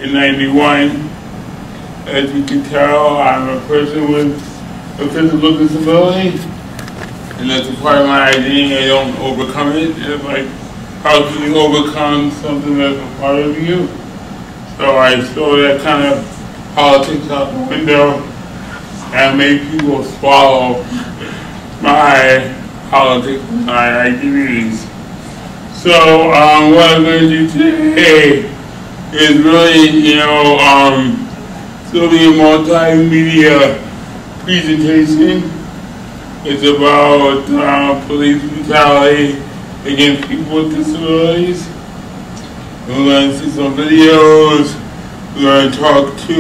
in '91. As you can tell, I'm a person with a physical disability, and that's a part of my identity. I don't overcome it. It's like, how can you overcome something that's a part of you? So I throw that kind of politics out the window and make people swallow my politics, my identities. So what I'm going to do today is really, it's going to be a multimedia presentation. It's about police brutality against people with disabilities. We're going to see some videos. We're going to talk to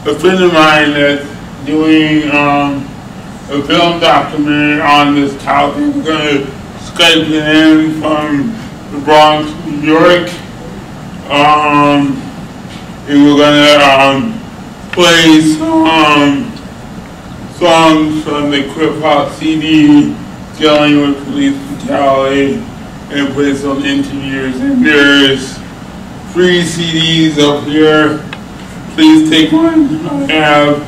a friend of mine that's doing a film documentary on this topic. We're going to Skype in from the Bronx, New York. And we're going to play some songs from the Krip-Hop CD dealing with police brutality and play some interviews. And there's free CDs up here. Please take one. I have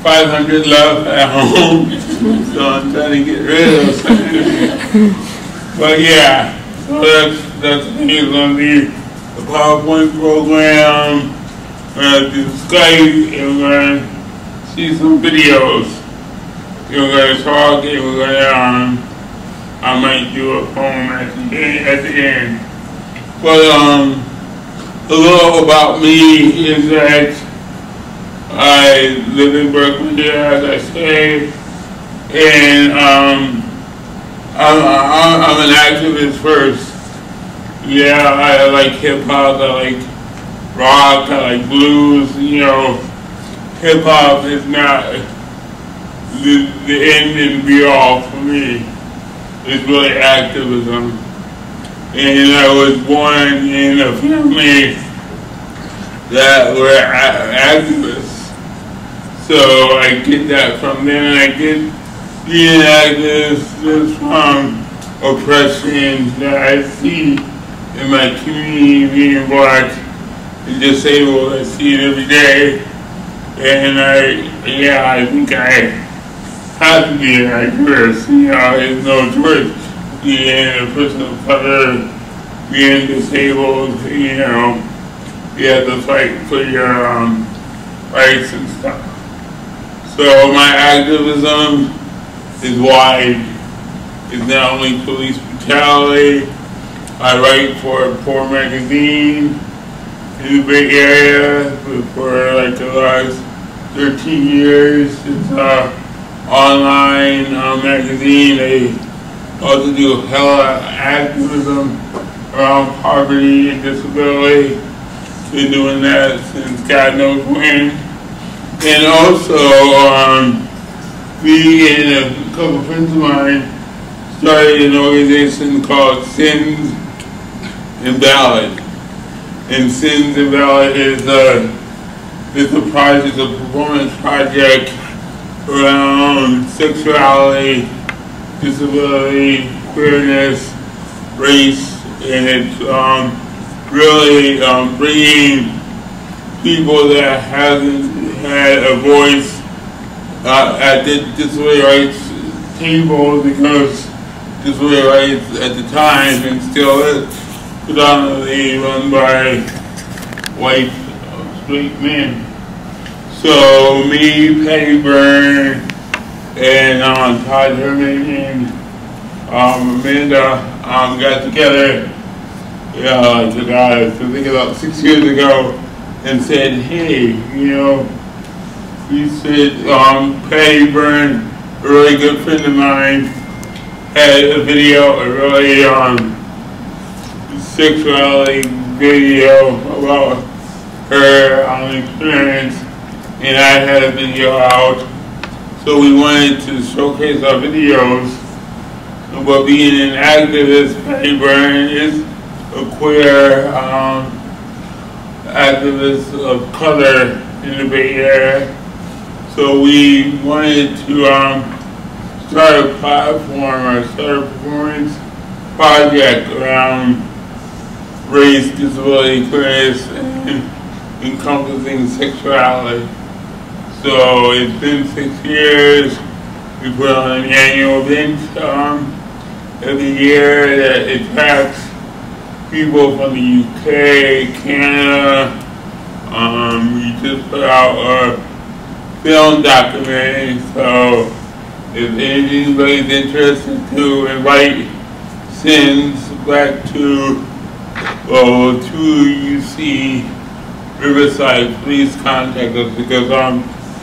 500 left at home, so I'm trying to get rid of some. But yeah, so that's going to be a PowerPoint program. We're going to do Skype, and we're going to see some videos. We're going to talk, and we're going to, I might do a poem at the end. But a little about me is that I live in Berkeley, as I say, and I'm an activist first. Yeah, I like hip-hop, I like rock, I like blues. Hip-hop is not the end and be-all for me. It's really activism. And I was born in a family that were activists. So I get that from them, and I get being activist from oppression that I see in my community, being black and disabled. I see it every day, and I think I have to be an activist. There's no choice. Being a person of color, being disabled, you have to fight for your rights and stuff. So my activism is wide. It's not only police brutality. I write for a poor magazine in the Bay Area for like the last 13 years. It's an online magazine. They also do hella activism around poverty and disability. Been doing that since God knows when. And also, me and a couple friends of mine started an organization called Sins Invalid. And Sins Invalid is a performance project around sexuality, disability, queerness, race, and it's really bringing people that haven't had a voice at the disability rights table, because disability rights at the time, and still is, predominantly run by white straight men. So me, Patty Byrne, and Todd Herman and Amanda got together, I think about 6 years ago, and said, hey, we said, Patty Byrne, a really good friend of mine, had a video, a really sexuality video about her experience, and I had a video out. So we wanted to showcase our videos. But being an activist, Patty Byrne is a queer activist of color in the Bay Area. So we wanted to start a platform or start a performance project around race, disability, queerness, and education encompassing sexuality. So it's been 6 years. We put on an annual event every year that attracts people from the UK, Canada. We just put out a film documentary, so if anybody's interested to invite Sins back to UC Riverside, please contact us, because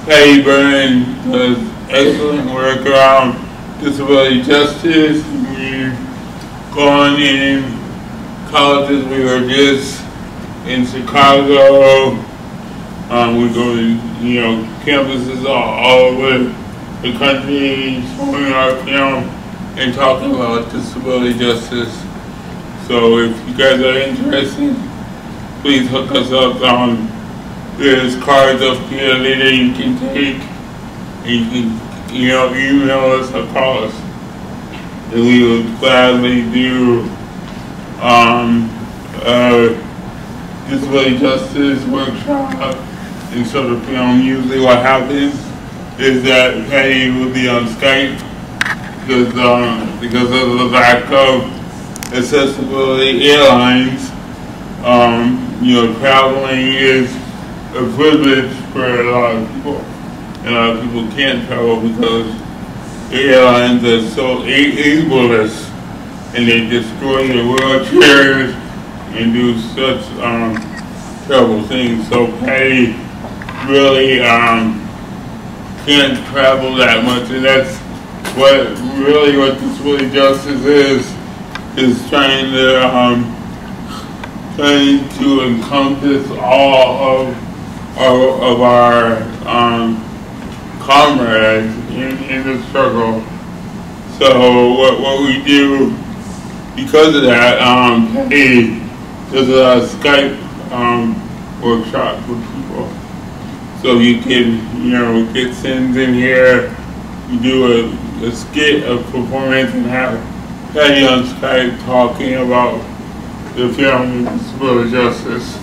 Patty Byrne does excellent work around disability justice. We've gone in colleges. We were just in Chicago. We go to campuses all over the country, showing our film and talking about disability justice. So if you guys are interested, please hook us up. There's cards up here later you can take, and you can email us or call us, and we would gladly do disability justice workshop and sort of film. Usually what happens is that Patty will be on Skype because of the lack of accessibility airlines. Traveling is a privilege for a lot of people. And a lot of people can't travel because the airlines are so ableist, and they destroy their wheelchairs and do such terrible things. So Patty really can't travel that much, and that's what disability justice is trying to encompass all of our comrades in the struggle. So what we do because of that, Patty does a Skype workshop with people. So you can get Sins in here, you do a skit, a performance, and have Patty on Skype talking about the film disability justice.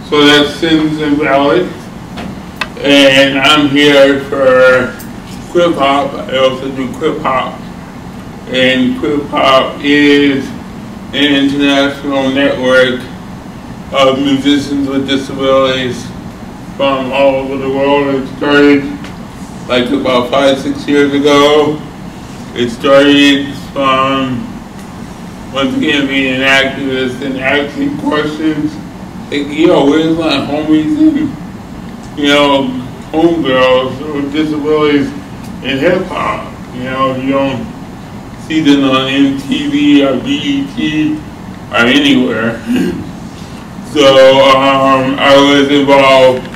So that's Sins Invalid. And I'm here for Krip Hop. I also do Krip Hop. And Krip Hop is an international network of musicians with disabilities from all over the world. It started like about 5-6 years ago. It started from, once again, being an activist and asking questions like, where's my homies and, homegirls with disabilities in hip hop? You don't see them on MTV or BET or anywhere. So I was involved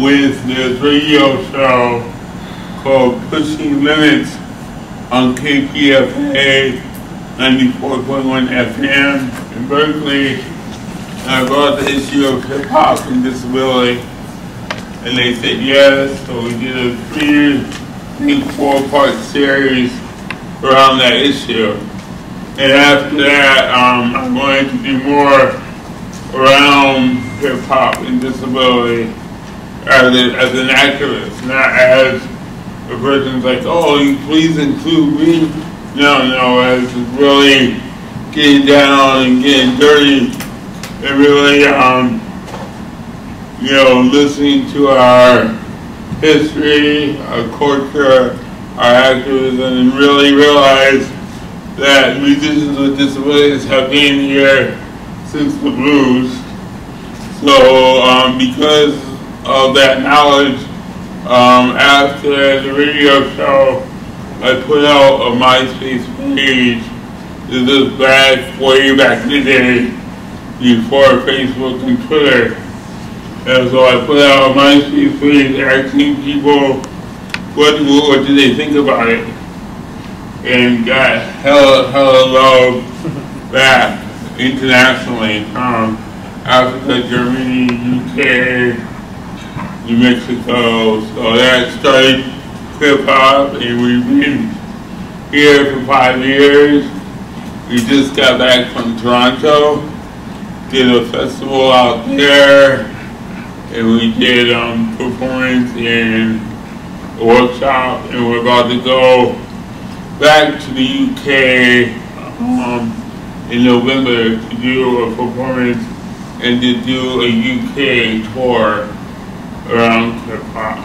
with this radio show called Pushing Limits on KPFA 94.1 FM in Berkeley. And I brought the issue of hip hop and disability, and they said yes. So we did a 4-part series around that issue. And after that, I'm going to do more around hip hop and disability as an activist, not as a person's like, oh, please include me. No, as really getting down and getting dirty and really, listening to our history, our culture, our activism, and really realize that musicians with disabilities have been here since the blues. So because of that knowledge, after the radio show, I put out a Myspace page. This is way back in the day, before Facebook and Twitter. And so I put out a Myspace page asking people what do they think about it, and got hella love back internationally from Africa, Germany, UK, New Mexico. So that started Krip Hop, and we've been here for 5 years. We just got back from Toronto, did a festival out there, and we did performance and a workshop, and we're about to go back to the UK in November to do a performance and to do a UK tour around Krip-Hop.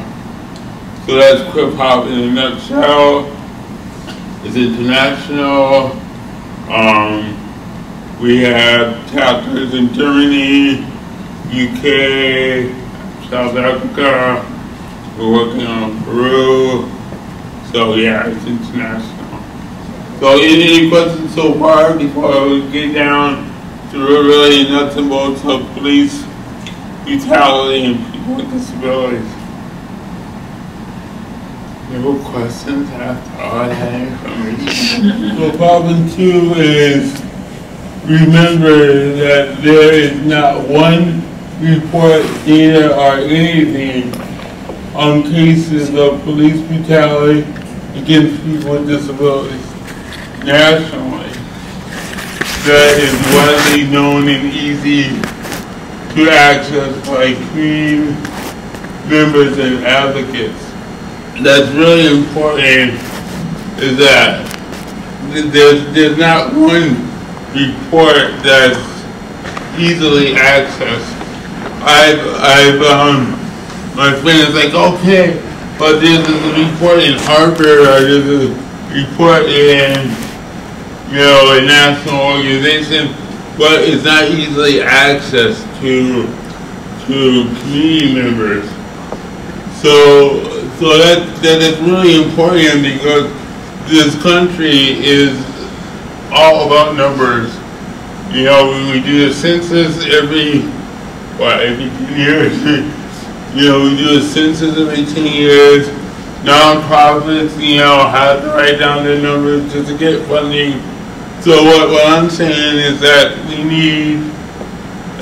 So that's Krip-Hop in a nutshell. It's international. We have chapters in Germany, UK, South Africa. We're working on Peru. So yeah, it's international. So any questions so far before we get down to really nuts and bolts of police brutality and people with disabilities? No questions after all that information. So problem 2 is remember that there is not one report, data, or anything on cases of police brutality against people with disabilities nationally that is widely known and easy to access by community members and advocates. That's really important, is that there's not one report that's easily accessed. My friend is like, okay, but there's a report in Harvard, or there's a report in, a national organization, but it's not easily accessed to community members. So that is really important, because this country is all about numbers. We do the census every 10 years. We do a census every 10 years. Nonprofits, have to write down their numbers just to get funding. So what I'm saying is that we need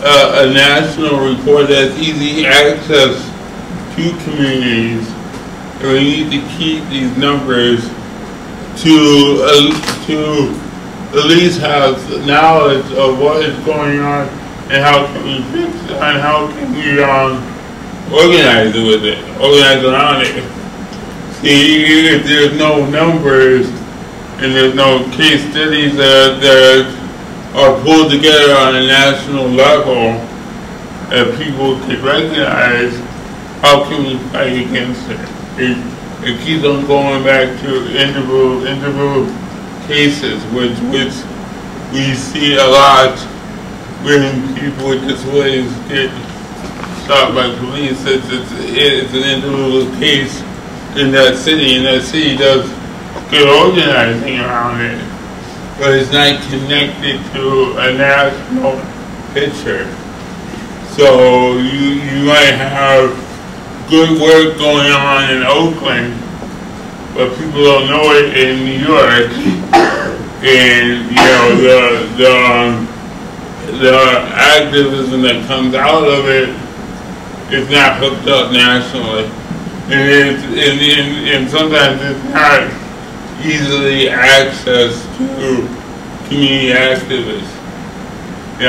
a national report that's easy access to communities, and we need to keep these numbers to at least have knowledge of what is going on and how can we fix it, and how can we organize it with it, organize around it. See, if there's no numbers and there's no case studies that are pulled together on a national level that people can recognize, how can we fight against it? It keeps on going back to individual cases, which we see a lot when people with disabilities get shot by police. It's an individual case in that city, and that city does good organizing around it, but it's not connected to a national picture. So you might have good work going on in Oakland, but people don't know it in New York, and the activism that comes out of it is not hooked up nationally, and sometimes it's not easily accessed to community activists. A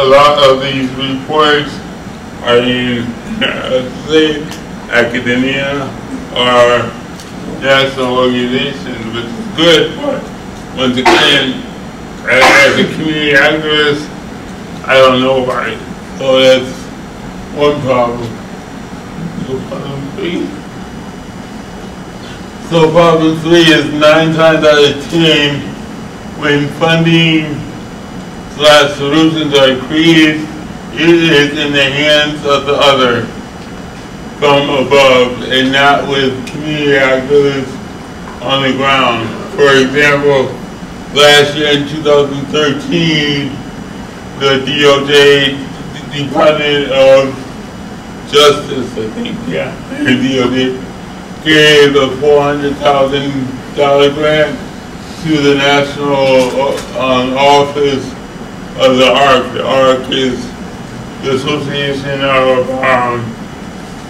lot of these reports are in say academia or national organizations, which is good, but once again, as a community activist, I don't know about it. So that's one problem. So problem 3 is 9 times out of 10, when funding / solutions are created, it is in the hands of the other from above, and not with community activists on the ground. For example, last year in 2013, the DOJ, Department of Justice, I think, yeah, the DOJ, gave a $400,000 grant to the National Office of the ARC. The ARC is the Association of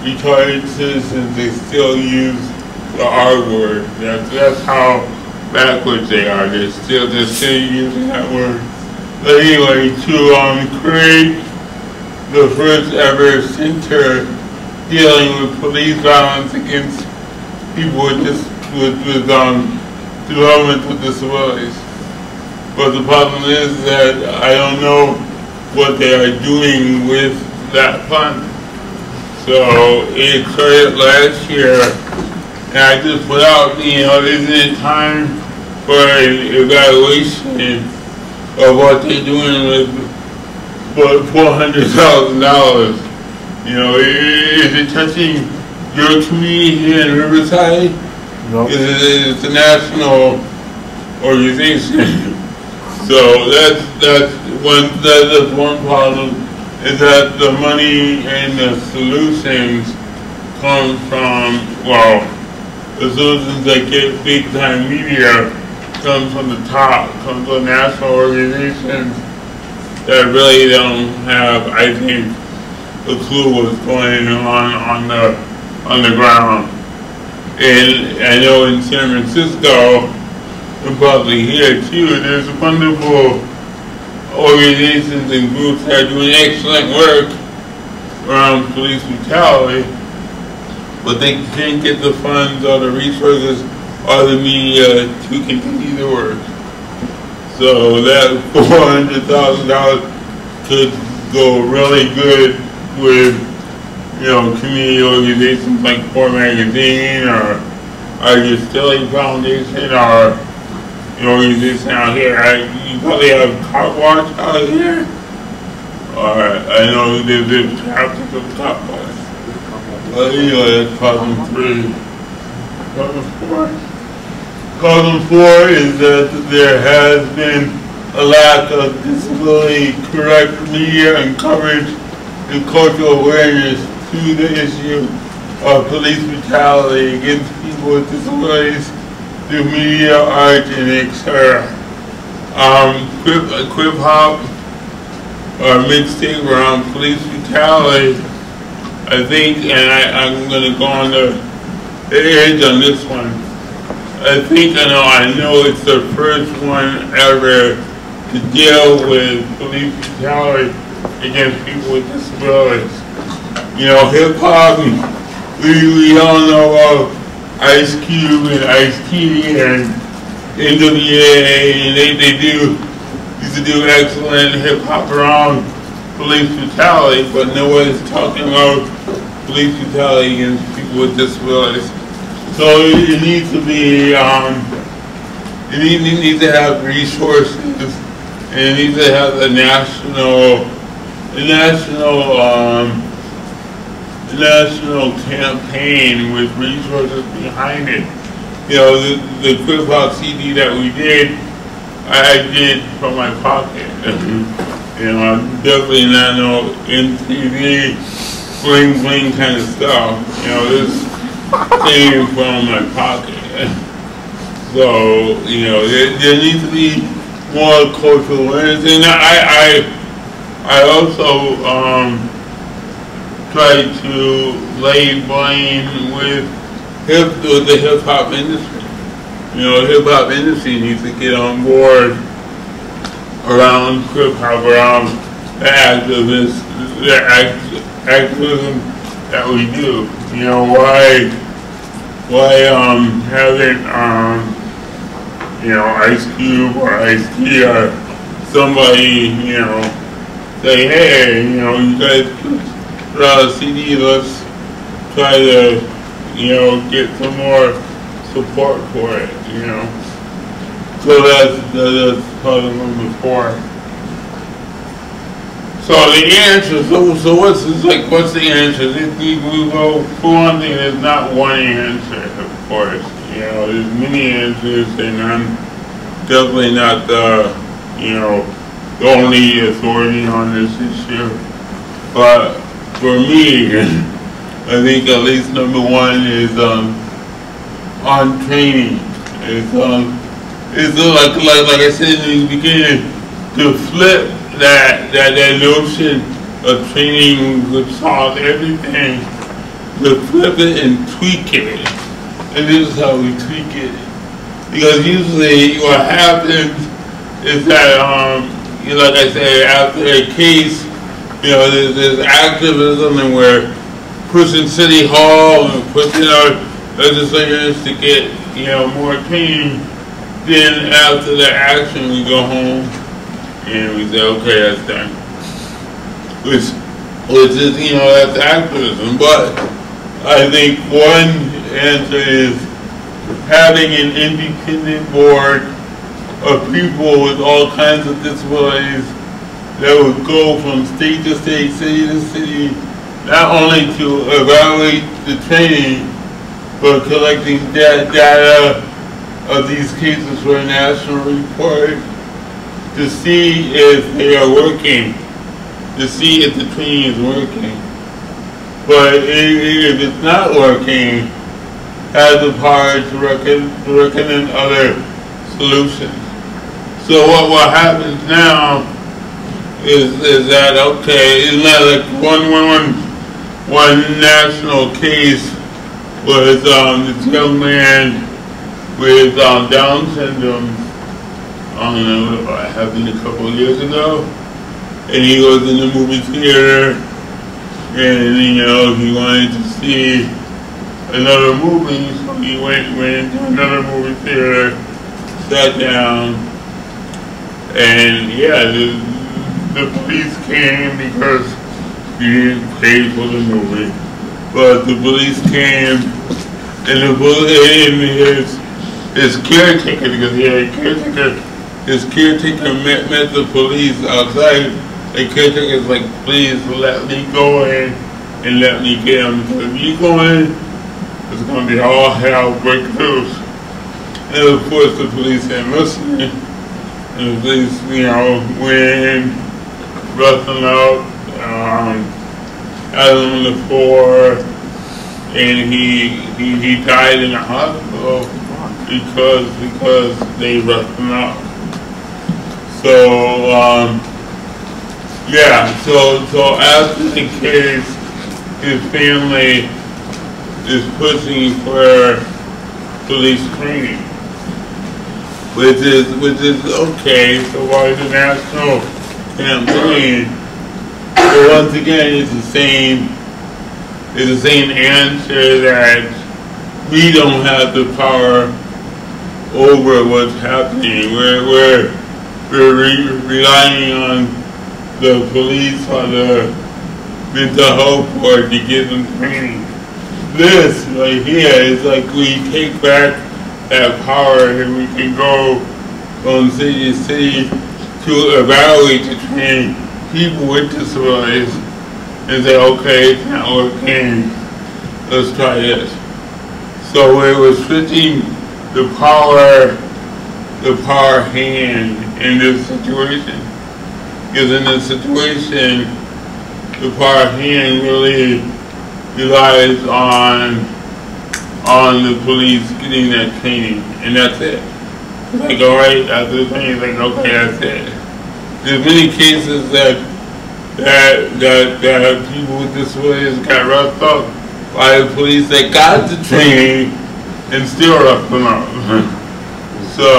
Retarded Citizens. They still use the R word. That's how backwards they are. They're still using that word. But anyway, to create the first ever center dealing with police violence against people with developmental disabilities. But the problem is that I don't know what they are doing with that fund. So it started last year, and I just put out, isn't it time for an evaluation of what they're doing with $400,000? Is it touching your community here in Riverside? No. It's a national organization. So that's one problem, is that the money and the solutions come from, the solutions that get big time media come from the top, come from national organizations that really don't have, I think, a clue what's going on the ground. And I know in San Francisco, and probably here too, there's wonderful organizations and groups that are doing excellent work around police brutality, but they can't get the funds or the resources or the media to continue the work. So that $400,000 could go really good with, community organizations like Poor Magazine or your Stilling Foundation or organization out here. You probably have Cop Watch out here. Or I know there's traffic of Cop Watch. But anyway, that's problem 3. Problem 4 is that there has been a lack of disability correct media and coverage and cultural awareness to the issue of police brutality against people with disabilities through media, art, and etc. Krip-Hop Mixtape around police brutality, I think, and I'm going to go on the edge on this one. I know it's the first one ever to deal with police brutality against people with disabilities. Hip-hop, we all know about Ice Cube and Ice-T and NWA, and they used to do excellent hip-hop around police brutality, but nobody's talking about police brutality against people with disabilities. So it needs to be, it needs to have resources, and it needs to have a national campaign with resources behind it. The Krip-Hop CD that we did, I did from my pocket. Definitely not no MTV bling bling kind of stuff. This came from my pocket. So, there needs to be more cultural awareness. And I also try to lay blame with the hip-hop industry. The hip-hop industry needs to get on board around Krip-Hop, around the activism that we do. Why haven't Ice Cube or Ice-T or somebody, say, hey, you guys put out a CD, let's try to, get some more support for it, So that's problem number 4. So the answer, so what's the answer? For one thing, there's not one answer, of course. There's many answers, and I'm definitely not the only authority on this issue. But for me, I think at least number 1 is on training. It's like I said in the beginning, to flip that notion of training would solve everything, to flip it and tweak it. And this is how we tweak it. Because usually what happens is that like I said, after a case, there's activism, and we're pushing City Hall and pushing our legislators to get, more training. Then after the action, we go home and we say, okay, that's done. Which is, that's activism. But I think one answer is having an independent board of people with all kinds of disabilities that would go from state to state, city to city, not only to evaluate the training, but collecting data of these cases for a national report to see if they are working, to see if the training is working. But if it's not working, has the power to recommend other solutions. So what happens now is that, okay, isn't that like one national case was this young man with Down syndrome, I don't know, what happened a couple of years ago, and he was in the movie theater, and he wanted to see another movie, so he went into another movie theater, sat down, and yeah, the police came because he didn't pay for the movie. But the police came, and his caretaker, because he had a caretaker, his caretaker met the police outside. The caretaker's like, please let me go in and let me get him. Because if you go in, it's going to be all hell break loose. And of course the police didn't listen. And the police, went in, rushed him out, had him on the floor, and he died in the hospital because they rushed him out. So yeah, so after the case, his family is pushing for police training, which is okay. So why the national campaign? But once again, it's the same answer that we don't have the power over what's happening. We're relying on the police or the mental health board to give them training. This right here is like we take back that power and we can go from city to city to evaluate to train people with disabilities and say, okay, it's not working, let's try this. So we're switching the power hand in this situation. Because in this situation, the power hand really relies on the police getting that training, and that's it. It's like, all right, after the training, it's like, okay, that's it. There's many cases that people with disabilities got roughed up by the police that got the training and still roughed them up. So,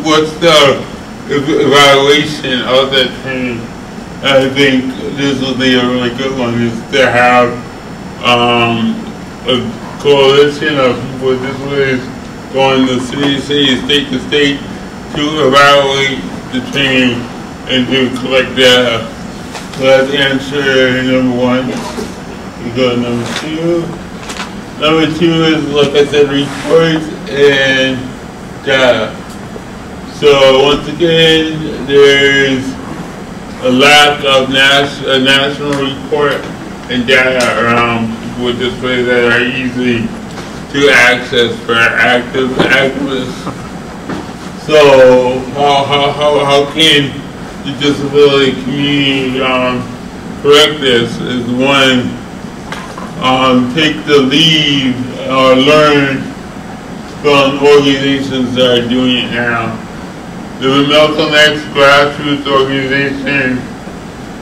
what's the evaluation of that training? I think this will be a really good one, is to have a coalition of people with disabilities going to city to city, state to state to evaluate the training and to collect data. So that's answer number one. We go to number two. Number two is, like I said, reports and data. So once again, there's a lack of a national report and data around people with disabilities that are easy to access for activists. So how can the disability community correct this? Is one, take the lead or learn from organizations that are doing it now. The Malcolm X grassroots organization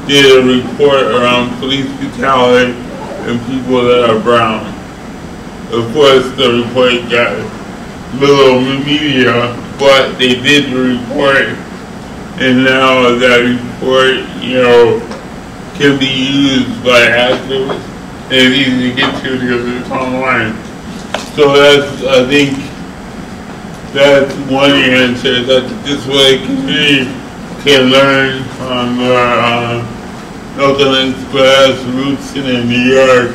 did a report around police brutality and people that are brown. Of course, the report got little media, but they did the report And now that report, you know, can be used by activists, and it's easy to get to because it's online. So that's, I think, that's one answer, that this way community can learn from their local grassroots in New York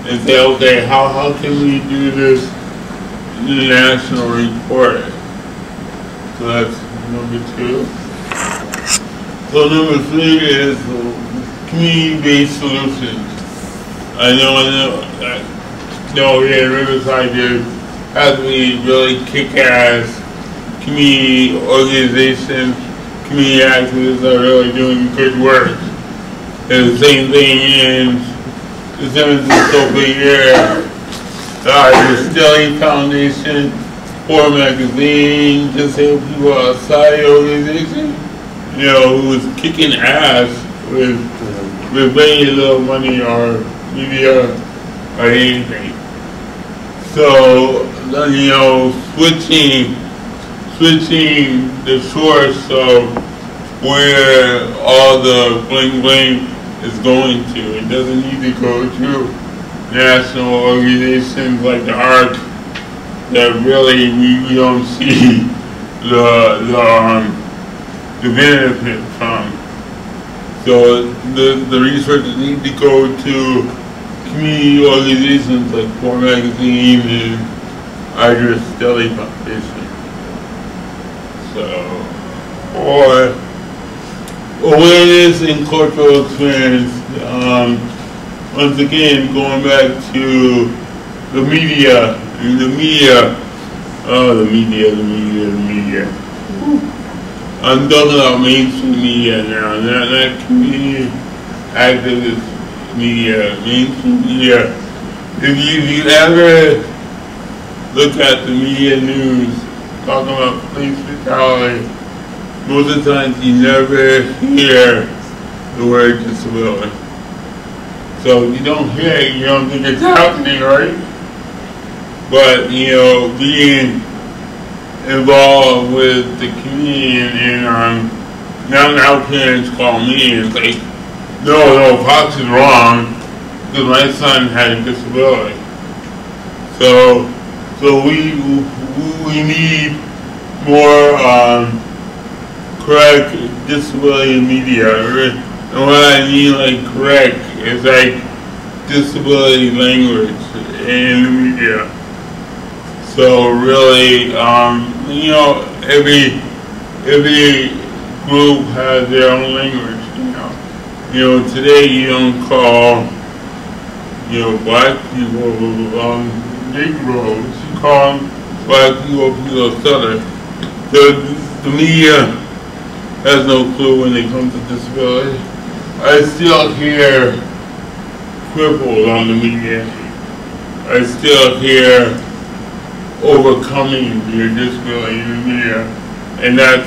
and say, okay, how can we do this national report? So that's number 2. So number 3 is community-based solutions. I know here in Riverside there has to be really kick-ass community organizations, community activists that are really doing good work. And the same thing in the Sins Invalid, the Stelly Foundation, Poor Magazine, Disabled People Outside organization, you know, who was kicking ass with very little money or media or anything. So, you know, switching the source of where all the bling bling is going to. It doesn't need to go to national organizations like the ARC that really we don't see the benefit from. So the resources need to go to community organizations like Poor Magazine and Idris Stelly Foundation. So, or awareness and cultural experience. Once again, going back to the media. I'm talking about mainstream media now, not community activist media, mainstream media. If you ever look at the media news talking about police brutality, most of the times you never hear the word disability. So if you don't hear it, you don't think it's happening, right? But, you know, being involved with the community and now parents call me and say, no, Fox is wrong because my son had a disability. So we need more correct disability media. And what I mean like correct is like disability language in the media. So really, you know, every group has their own language, you know. You know, today you don't call, you know, black people Negroes, you call black people of color. The media has no clue when it comes to disability. I still hear crippled on the media. I still hear overcoming your disability in the media, and that's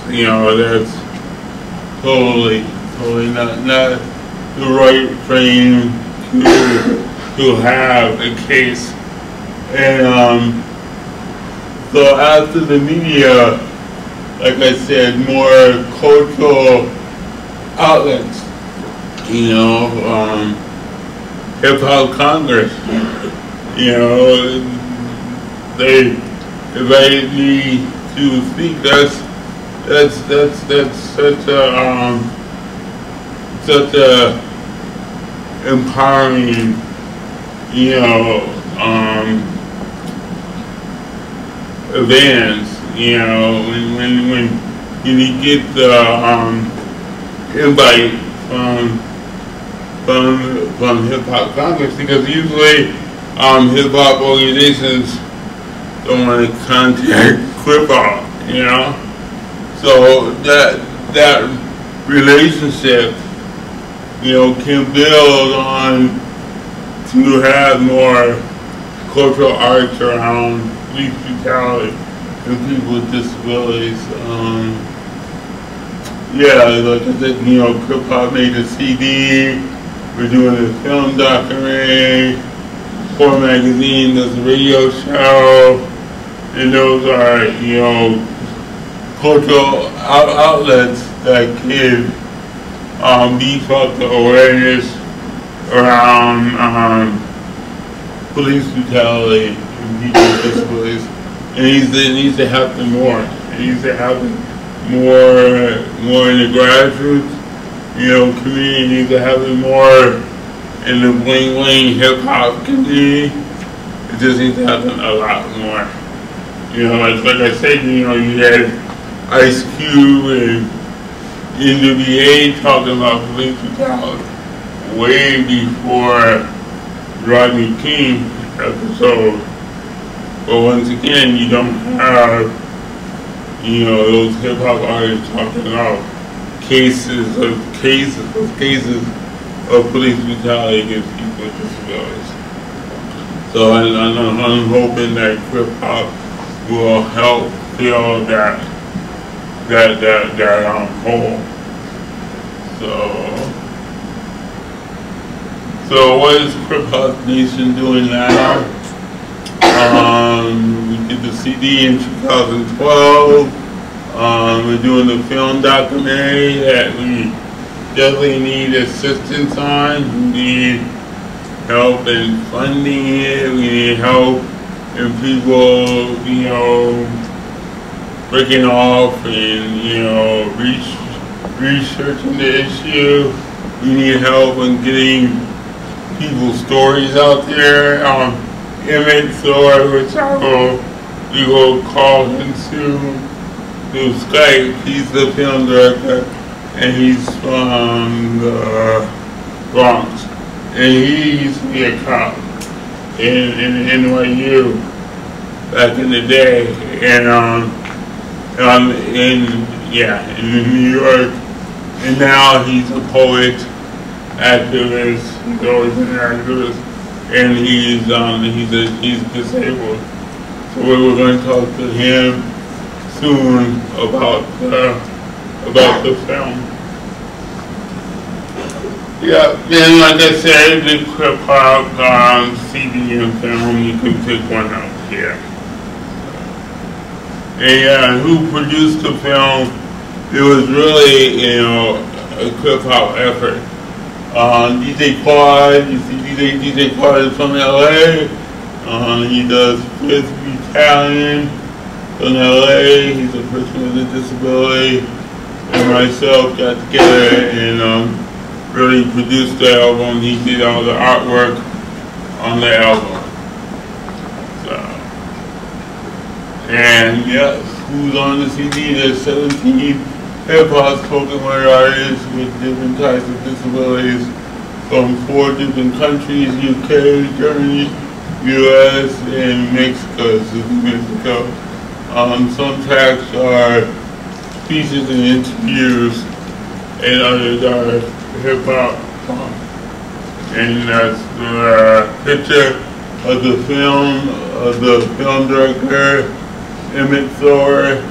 you know, that's totally not the right frame to have a case. And so after the media, like I said, more cultural outlets, you know, Hip-Hop Congress, you know, they invited me to speak. That's such a empowering, you know, events. You know, when you get the invite from Hip-Hop Congress, because usually hip-hop organizations don't want to contact Krip-Hop, you know. So that relationship, you know, can build on to have more cultural arts around police brutality and people with disabilities. Yeah, like I said, you know, Krip-Hop made a CD. We're doing a film documentary. Poor Magazine does a radio show. And those are, you know, cultural outlets that can beef up the awareness around police brutality and people with disabilities. And it needs to happen more. It needs to happen more in the grassroots, community. It needs to happen more in the bling bling hip hop community. It just needs to happen a lot more. Like I said, you had Ice Cube and NWA talking about police brutality way before Rodney King episode. But once again, you don't have, those hip hop artists talking about cases of police brutality against people with disabilities. So I'm hoping that Krip Hop will help fill that hole. So what is Krip-Hop Nation doing now? We did the CD in 2012. We're doing the film documentary that we definitely need assistance on. We need help in funding it. We need help in people, breaking off and, researching the issue. We need help in getting people's stories out there. Emmett Thor, which we will call him soon through Skype. He's the film director, and he's from the Bronx. And he used to be a cop in NYU back in the day, and in New York. And now he's a poet, activist. He's always been an activist, and he's disabled. So we're going to talk to him soon about the film. Yeah, and like I said, the Krip Hop CD and film, you can pick one out here. And who produced the film? It was really, a Krip Hop effort. DJ Quad, you see DJ Quad is from LA. He does Fifth Battalion from LA. He's a person with a disability. And myself got together and really produced the album. He did all the artwork on the album. So, and yes, who's on the CD? There's 17 hip-hop spoken word artists with different types of disabilities from 4 different countries: UK, Germany, US, and Mexico. Some tracks are speeches and interviews, and others are hip-hop songs. And that's the picture of the film director, Emmett Thor.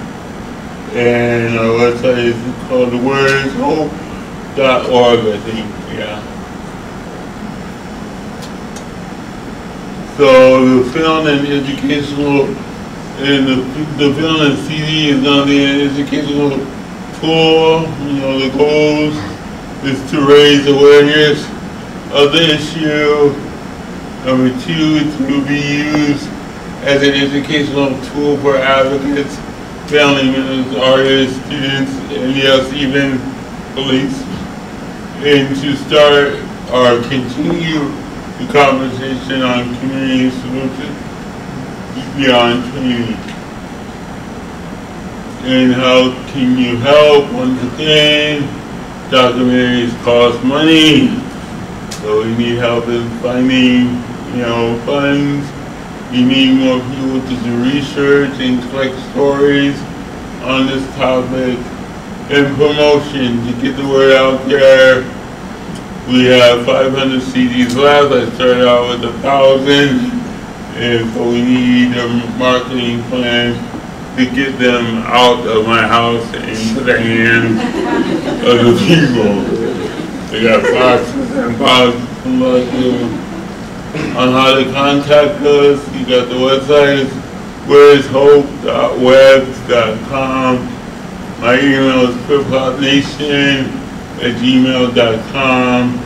And our website is called thewordshope.org, I think, yeah. So the film and educational, and the film and CD is going to be an educational tool. The goals is to raise awareness of the issue. Number 2, to be used as an educational tool for advocates, family members, artists, students, and yes, even police. And to start or continue the conversation on community solutions beyond community. And how can you help? Once again, documentaries cost money, so we need help in finding, funds. You need more people to do research and collect stories on this topic, and promotion to get the word out there. We have 500 CDs left. I started out with 1,000, and so we need a marketing plan to get them out of my house and into the hands of the people. They got boxes and boxes on how to contact us. You got the website, whereishope.webs.com. My email is Krip-Hop Nation @gmail.com.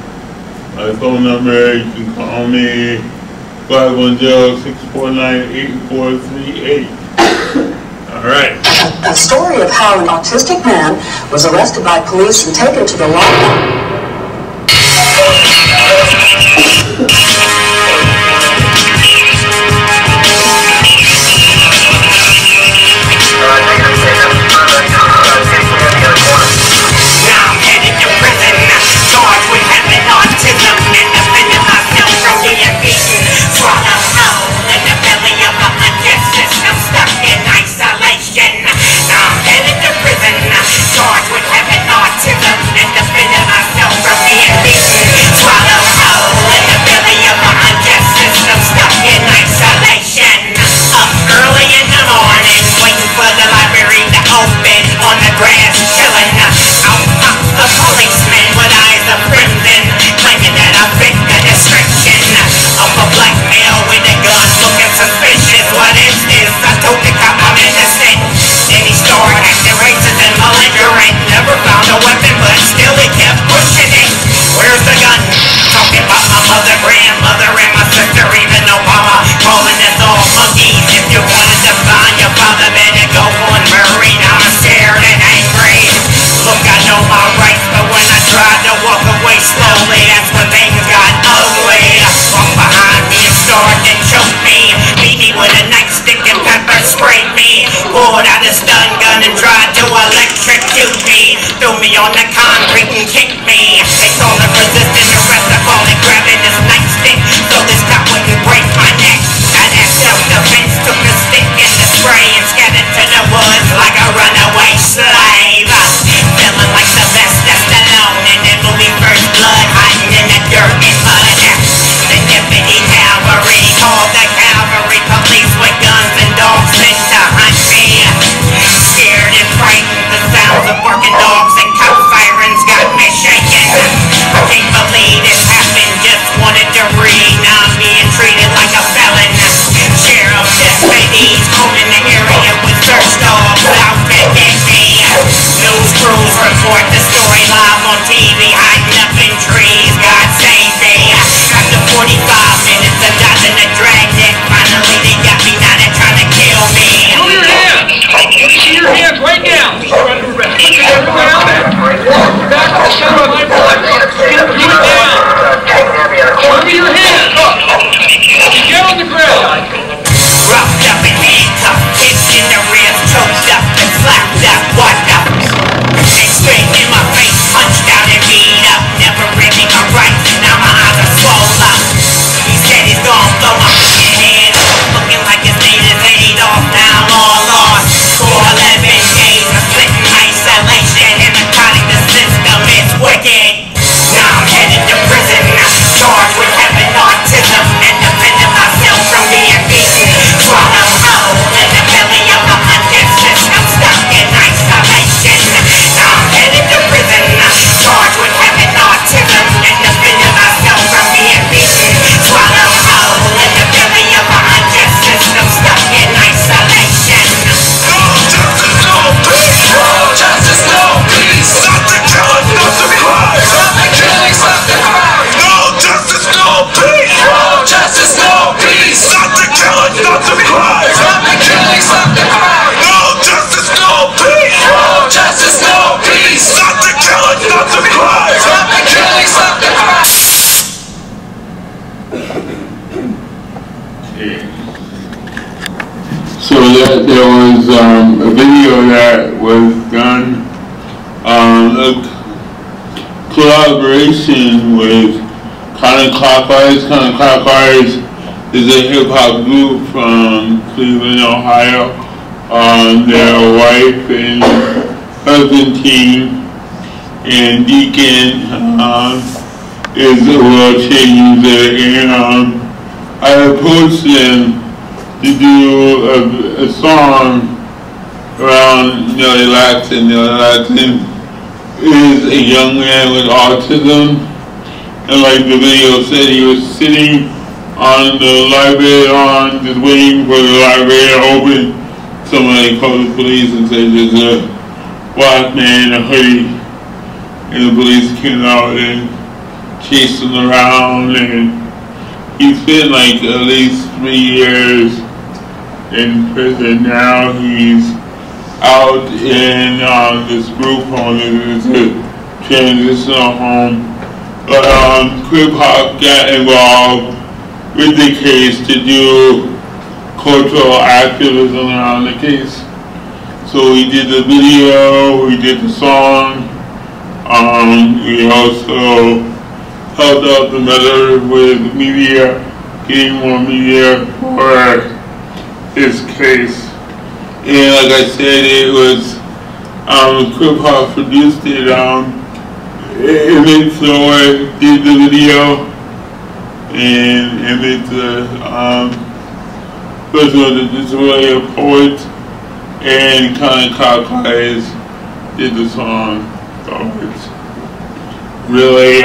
My phone number, you can call me 510-649-8438. All right. A story of how an autistic man was arrested by police and taken to the lockdown. On the concrete and kick me. They call it resisting arrest, I call it grabbing this nightstick. So this cop wouldn't break my neck. That self-defense took a stick and the spray and scattered to the woods like a runaway slave. Feeling like Sylvester Stallone in that movie First Blood, hiding in the dirt and mud. The deputy cavalry called the cavalry police with guns and dogs sent to hunt me. Scared and frightened, the sounds of barking dogs and sirens got me shaking. I can't believe this happened. Just wanted to read. Now I'm being treated like a felon. Sheriff deputies combing the area with search dogs out to get me. News crews report the story live on TV, hiding up in trees. God save me. After 45 minutes of dodging the dragnet, finally they got me. Now they're trying to kill me. Move your hands. Let me see your hands right now. You're under arrest. Put your hands down. Back to the center of my blood. Put it down. Show me your hands. Get on the ground. Roughed up and handcuffed, kicked in the ribs, choked up and slapped up. What the? And straight in my face, punched out and beat up. Never reading my rights, now my eyes are swollen up. He said he's gonna blow my fucking head off, looking like his name is Adolf. Now I'm all lost. For 11 days, I'm split in isolation, and the system is wicked. Now I'm headed to prison, charged with having autism and defending myself from being beaten. Swallow whole in the belly of a undead system, stuck in isolation. Now I'm headed to prison, charged with having autism and defending myself from being beaten. Swallow whole in the belly of a undead system, stuck in isolation. No justice, no peace. No justice, no peace. Stop the killing, stop the crime. Stop the killing, stop the crime. No justice, no peace. No justice, no peace. Stop the killing, stop the crime. Stop the killing, stop the crime. No justice, no peace. No justice, no peace. Stop the killing, stop the crime. Stop the killing, stop the crime. So there was a video that was done, a collaboration with Counterclockwise. Counterclockwise is a hip-hop group from Cleveland, Ohio. Their wife and husband team and Deacon is a wheelchair user, and I approached them to do a song around Nelly Laxton. Nelly Laxton is a young man with autism, and like the video said, he was sitting on the library lawn just waiting for the library to open. Somebody called the police and said there's a black man in a hoodie, and the police came out and chased him around, and he spent like at least 3 years in prison. Now he's out in this group home. It's a transitional home. But Krip-Hop got involved with the case to do cultural activism around the case. So we did the video, we did the song, we also helped out the matter with media, getting more media for his case. And like I said, it was Krip-Hop produced it. Leroy did the video, and it's person with a disability, a poet, and kind of Cockley's did the song. So it's really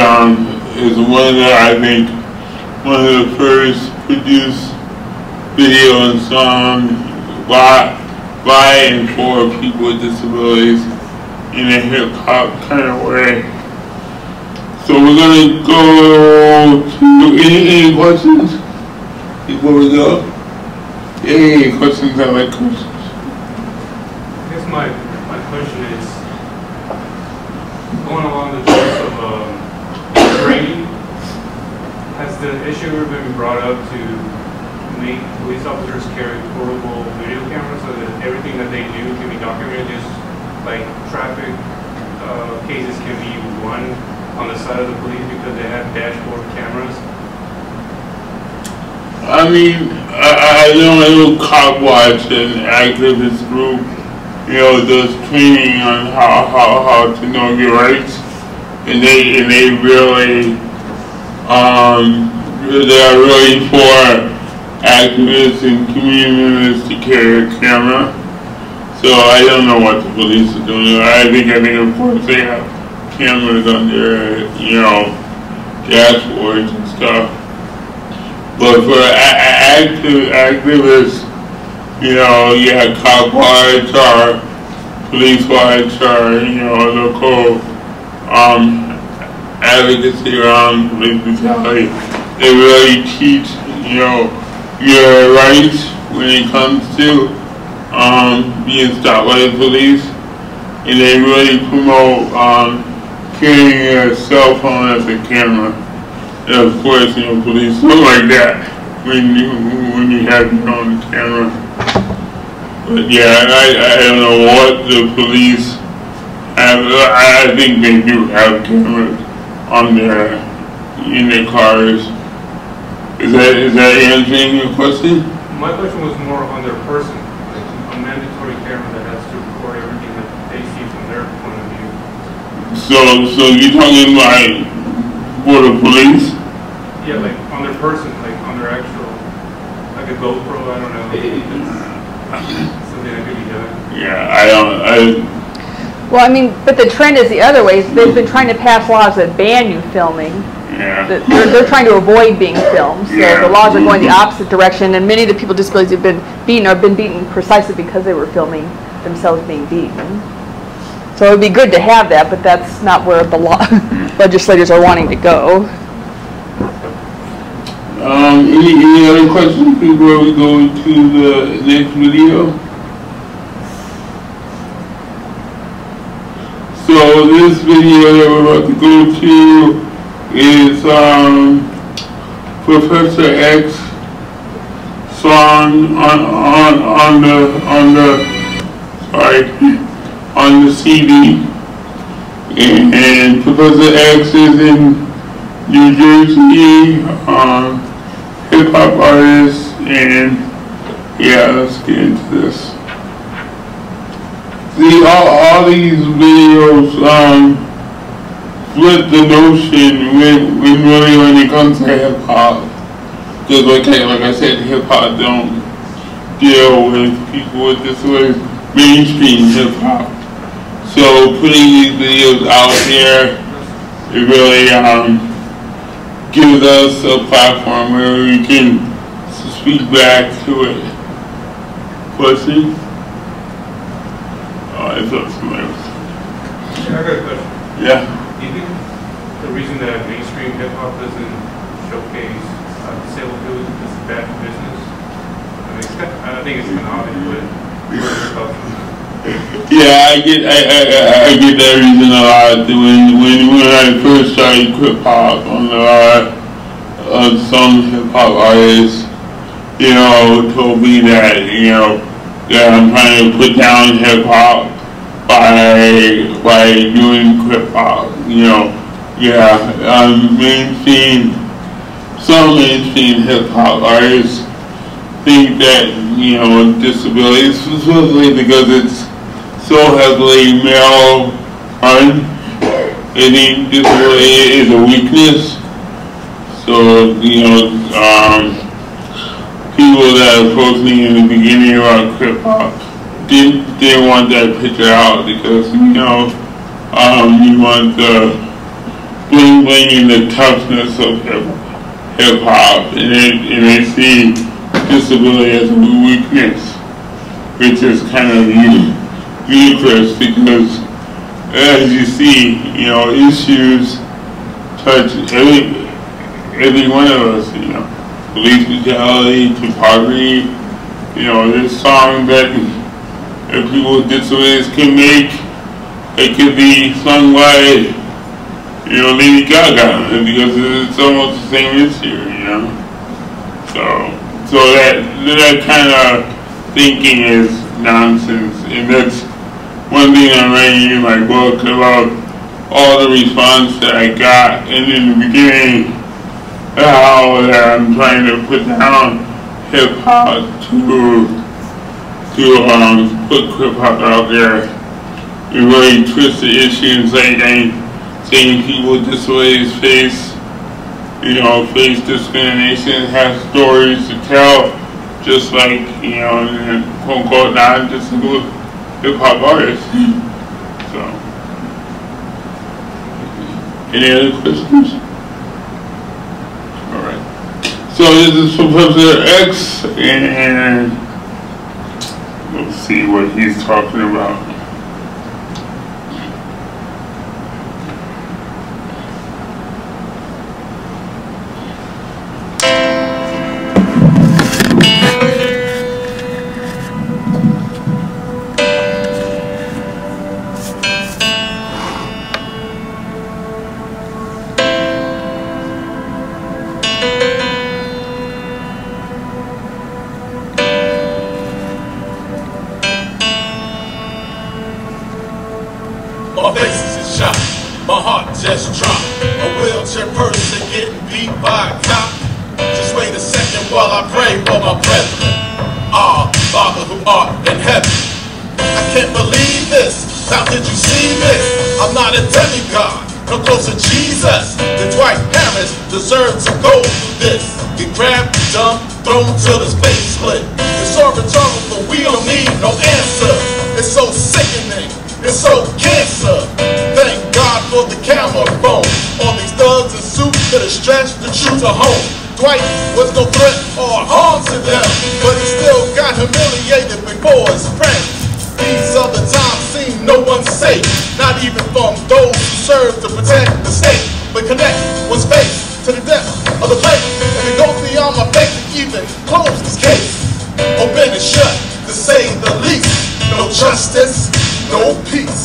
is one that I think one of the first produced video and song by and for people with disabilities in a hip hop kind of way. So we're gonna go to any questions before we go? Any questions? I like questions. I guess my question is, going along the lines of training, has the issue ever been brought up to make police officers carry portable video cameras so that everything that they do can be documented, just like traffic cases can be run on the side of the police because they have dashboard cameras? I mean, I know Cop Watch and activist group, does training on how to know your rights, and they really they are really for activists and community members to carry a camera. So I don't know what the police are doing. I think of course they have cameras on their, dashboards and stuff. But for activists, Cop Watch or Police Watch or local advocacy around police brutality, they really teach, your rights when it comes to being stopped by the police, and they really promote carrying a cell phone as a camera. And of course, police look like that when you have your own camera. But yeah, I don't know what the police have. I think they do have cameras in their cars. Is that answering your question? My question was more on their person, like a mandatory camera that has to record everything that they see from their point of view. So you're talking like for the police? Yeah, like on their person, like on their actual, like a GoPro, I don't know. Something that could be done. Yeah, Well, I mean, but the trend is the other way. They've been trying to pass laws that ban you filming. Yeah. They're trying to avoid being filmed. So the laws are going the opposite direction, and many of the people with disabilities who've been beaten precisely because they were filming themselves being beaten. So it would be good to have that, but that's not where the legislators are wanting to go. Any other questions before we go to the next video? So this video that we're about to go to is Professor X song on the CD, and Professor X is in New Jersey, hip hop artist, and yeah, let's get into this. See, all these videos flip the notion when it comes to hip hop, because like I said, hip hop don't deal with people with disabilities, mainstream hip hop. So putting these videos out there, it really gives us a platform where we can speak back to it. Question? Oh, I thought somebody was. I got a question. Yeah. Do you think the reason that mainstream hip hop doesn't showcase disabled people is because it's bad business? I think it's kind of obvious, but what are your thoughts on that? Yeah, I get that reason a lot. When I first started Krip Hop, on a lot of some hip hop artists, you know, told me that, you know, that I'm trying to put down hip hop by doing Krip Hop. You know, yeah, some mainstream hip hop artists think that, you know, disabilities, especially because it's so heavily male run, I think disability is a weakness. So, you know, people that approached me in the beginning about Krip Hop didn't want that picture out because, you know, you want the bling bling and the toughness of hip hop, and they see disability as a weakness, which is kind of ludicrous because, as you see, you know, issues touch every one of us, you know, police brutality to poverty. You know, there's songs that people with disabilities can make. It could be sung by, you know, Lady Gaga, because it's almost the same issue, you know. So that kind of thinking is nonsense, and that's one thing I'm writing in my book about all the response that I got, and in the beginning, how that I'm trying to put down hip hop to put Krip Hop out there. It really twists the issue and saying people with disabilities face discrimination, have stories to tell, just like, you know, quote unquote non-disabled hip hop artists. So, any other questions? All right. So this is Professor X, and let's see what he's talking about. Just drop a wheelchair person getting beat by a cop. Just wait a second while I pray for my brethren. Ah, Father who art in heaven. I can't believe this. How did you see this? I'm not a demigod, no closer to Jesus. The Dwight Harris deserves to go through this. Get grabbed, dumped, thrown till his face split. It's so rhetorical, we don't need no answer. It's so sickening, it's so cancer. Thank God for the camera phone. All these thugs in suits that have stretched the truth to home. Dwight was no threat or harm to them, but he still got humiliated before his friends. These other times seem no one safe, not even from those who serve to protect the state. But connect one's face to the depth of the plate, and it goes beyond my faith to even close this case. Open and shut, to say the least. No justice, no peace.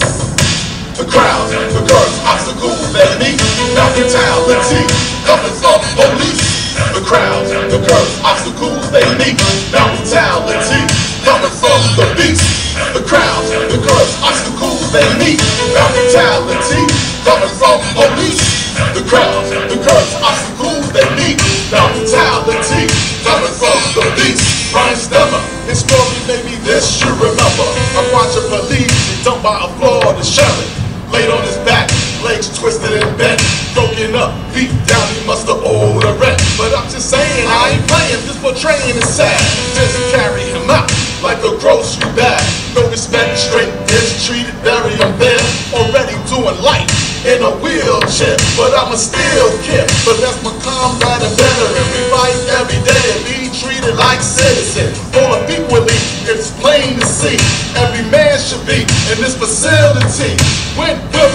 The crowd, the girls, obstacles that meet, not brutality, coming from police. The crowd, the girls, obstacles they meet, not brutality, coming from the beast. The crowd, the girls, obstacles they meet, not brutality, coming from police. The crowd, the girls, obstacles they meet, not brutality, coming from the beast. Ryan Stemmer, his story maybe this you remember. I watch a police be dumped by a Florida sheriff. Laid on his back, legs twisted and bent, broken up, feet down, he must have owed a rent. But I'm just saying, I ain't playing, this portraying is sad. Just carry him out like a grocery bag. No respect, straight mistreated, very unfair. Already doing life in a wheelchair, but I'm a still kid. But that's my comrade and veteran. We fight every day and be treated like citizens. All up equally, it's plain to see. Every man should be in this facility. When will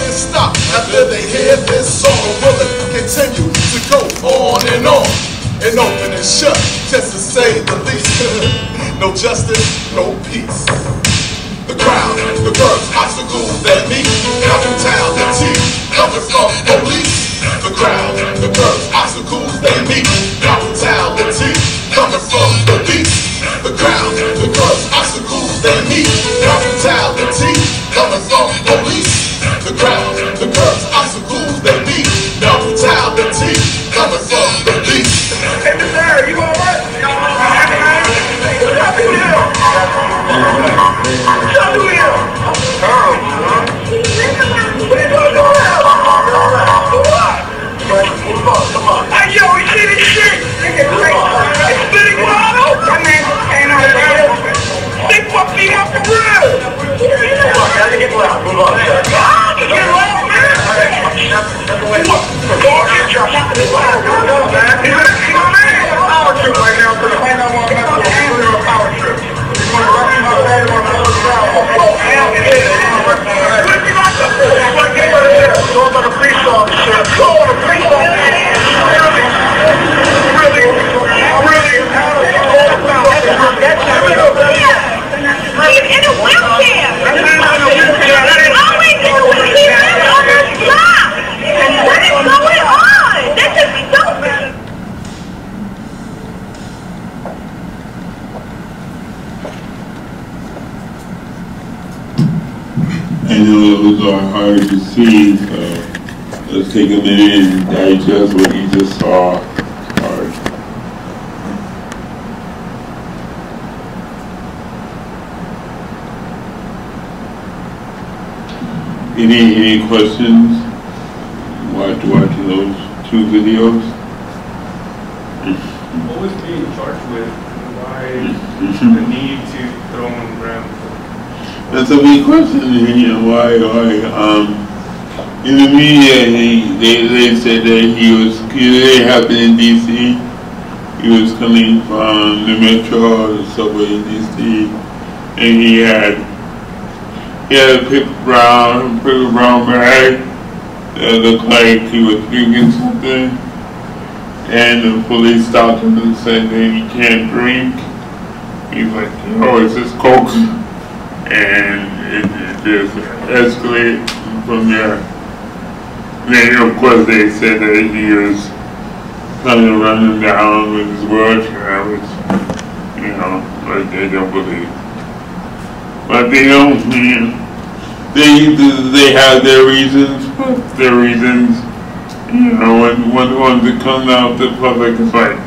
After they hear this song, will it continue to go on and open and shut, just to say the least. No justice, no peace. The crowd, the birds, obstacles that meet, coming town, the teeth, coming from police. The crowd, the birds, obstacles they meet, coming town, the teeth, coming from police. The crowd, the birds, obstacles they meet, coming town, the teeth, coming from police. The crowd, the birds, obstacles they meet, coming town, the teeth, coming from police. Hey, Mr. Harry, you alright? What y'all doing here? What are you doing here? Come on. Hey, yo, we see this shit. It's spitting bottle. That man came out here. They fucked me up for real. Come on, guys, get loud. Move on. Get loud, man. That's the way. Dog, get your shot to the loud. He's my man. Power trip right now, so the man don't want to mess with him. We're a power trip. You want to rush him out there? You want to rush him out? Hell yeah. Put me like a fool. Get rid of here. Go on the police officer. Go on the police officer. He's in a wheelchair. Always in a wheelchair. He's on this block. What is going on? That's just stupid. I know those are hard to see, so let's take a minute and digest what you just saw. Any questions? Watching those two videos? What was being charged with? Why the need to throw him around? That's a big question. You know, why? In the media, they said that it happened in D.C. He was coming from the metro, the subway in D.C., and he had a paper brown bag that looked like he was drinking something, and the police stopped him and said that he can't drink. He's like, oh, it's just Coke, and it just escalated from there. Then of course they said that he was kind of running down with his wheelchair, which, you know, like they don't believe. But they don't, they have their reasons, you know, when it comes out to the public, it's like,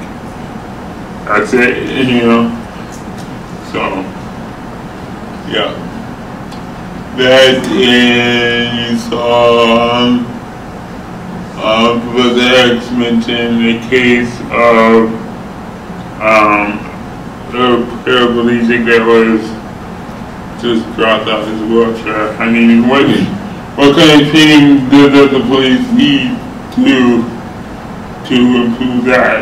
that's it, you know, so, yeah. That, and you saw, Professor X mentioned the case of, a paraplegic that was just dropped out his wheelchair. I mean, what kind of training does the police need to improve that?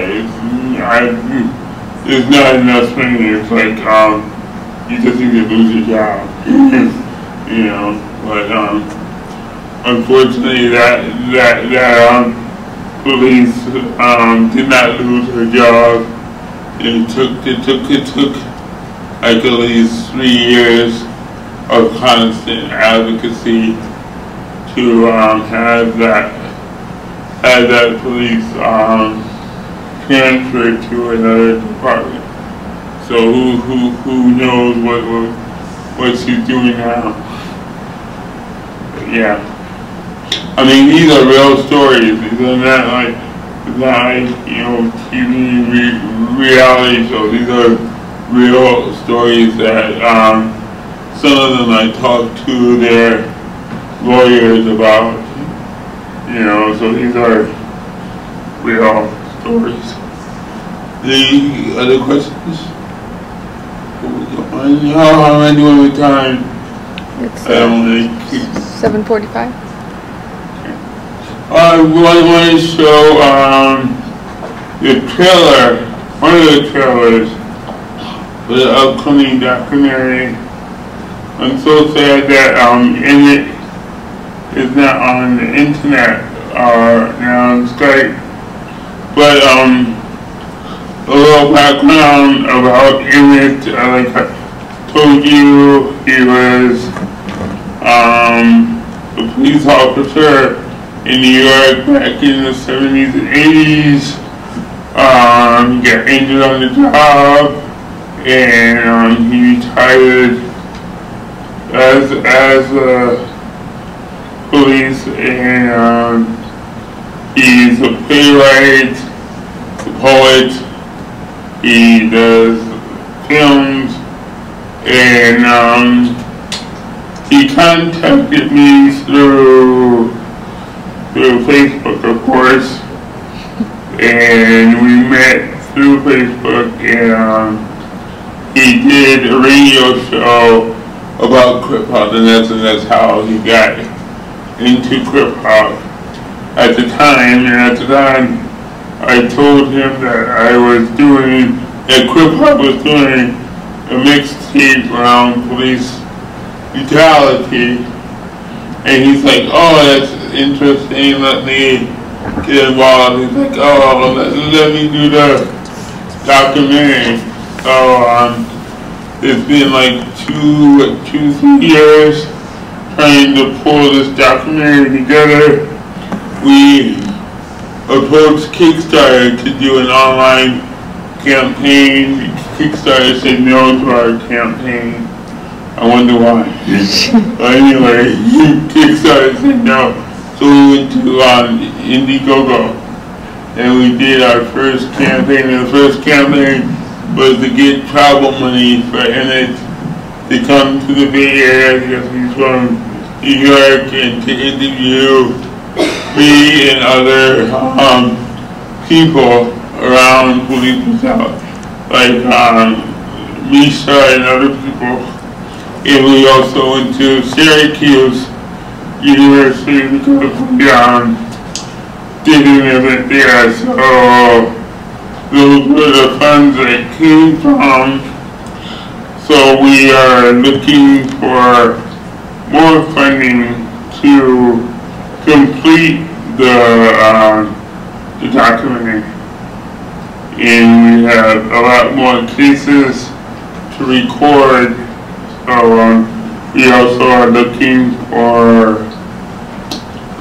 It's not enough training. It's like you just need to lose your job, you know. But unfortunately, that police did not lose her job. It took like at least 3 years of constant advocacy to have that police transferred to another department. So who knows what she's doing now? But yeah, I mean, these are real stories. These are not like you know, TV reality shows. These are real stories that some of them I talked to their lawyers about, you know, so these are real stories. The other questions? How am I doing with time? It's I don't want to keep 7:45. I want to show the trailer, one of the trailers for the upcoming documentary. I'm so sad that in it is not on the internet now on Skype. But a little background about Emmett, like I told you, he was a police officer in New York back in the 70s and 80s. He got injured on the job, and he retired as police, and he's a playwright, a poet, he does films, and he contacted me through Facebook, of course, and we met through Facebook, and he did a radio show about Krip-Hop, and that's how he got into Krip-Hop at the time. And at the time, I told him that Krip-Hop was doing a mixtape around police brutality, and he's like, oh, that's interesting, let me get involved. He's like, oh, let me do the documentary. So it's been like 2-3 years trying to pull this documentary together. We approached Kickstarter to do an online campaign. Kickstarter said no to our campaign. I wonder why. But anyway, Kickstarter said no. So we went to Indiegogo, and we did our first campaign. And the first campaign was to get travel money for Emmett to come to the Bay Area, because he's from New York, and to interview me and other people around police brutality, like Mees and other people. And we also went to Syracuse University because we did an event there. So those were the funds that came from. So we are looking for more funding to complete the documentary. And we have a lot more cases to record. So we also are looking for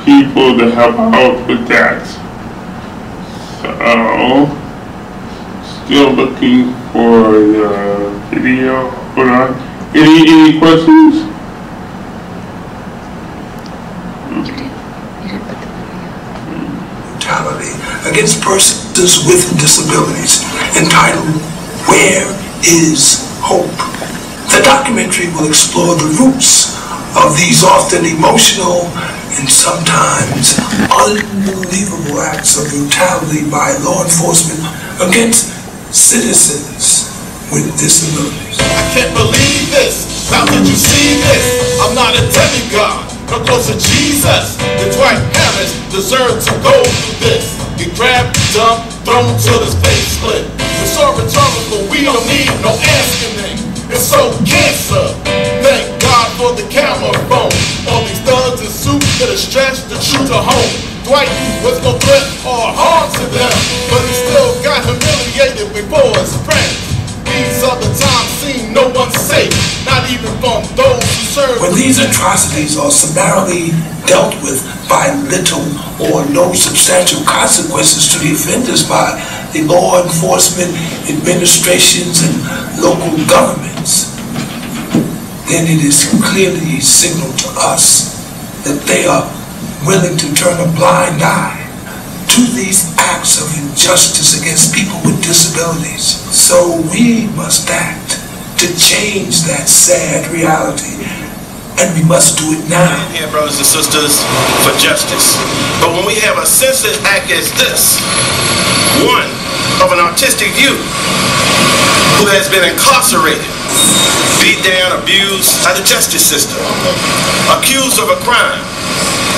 people to help out with that. So, still looking for the video. Hold on. Any questions? Brutality against persons with disabilities, entitled "Where is Hope?" The documentary will explore the roots of these often emotional and sometimes unbelievable acts of brutality by law enforcement against citizens with disabilities. I can't believe this. How could you see this? I'm not a demigod. Come close to Jesus. The Dwight Harris deserves to go through this. Get grabbed, dumped, thrown till his face split. It's so rhetorical, we don't need no asking name. It's so cancer. Thank God for the camera phone. All these thugs in suits that are stretched to true to home. Dwight was no threat or harm to them, but he still got humiliated before his friends. These are the times seem no one's safe, not even from those who serve. When these atrocities are summarily dealt with by little or no substantial consequences to the offenders by the law enforcement administrations and local governments, then it is clearly a signal to us that they are willing to turn a blind eye to these acts of injustice against people with disabilities. So we must act to change that sad reality, and we must do it now. We're here, brothers and sisters, for justice. But when we have a senseless act as this, one of an autistic youth who has been incarcerated, beat down, abused by the justice system, accused of a crime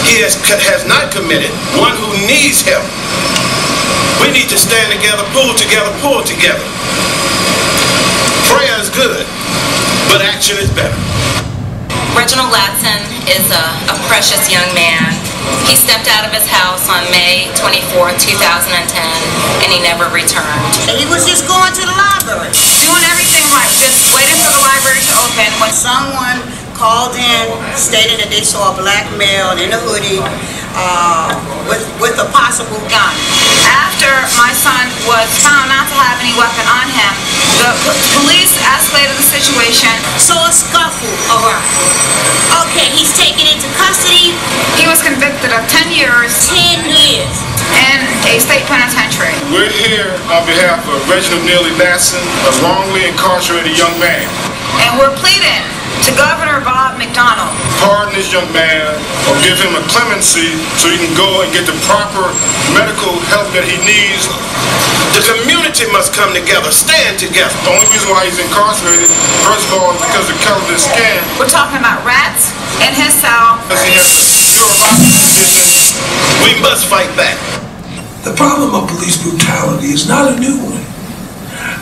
he has not committed, one who needs help, we need to stand together, pull together, pull together. Prayer is good, but action is better. Reginald Ladson is a precious young man. He stepped out of his house on May 24, 2010, and he never returned. He was just going to the library, doing everything right, just waiting for the library to open when someone called in stating that they saw a black male in a hoodie with a possible gun. After my son was found not to have any weapon on him, the police escalated the situation. So a scuffle arrived. Okay, he's taken into custody. He was convicted of 10 years. 10 years. In a state penitentiary. We're here on behalf of Reginald Neely Lasson, a wrongly incarcerated young man. And we're pleading to Governor Bob McDonnell. Pardon this young man or give him a clemency so he can go and get the proper medical help that he needs. The community must come together, stand together. The only reason why he's incarcerated, first of all, is because of the color of his skin. We're talking about rats in his cell. Because he has a neurological condition. We must fight back. The problem of police brutality is not a new one.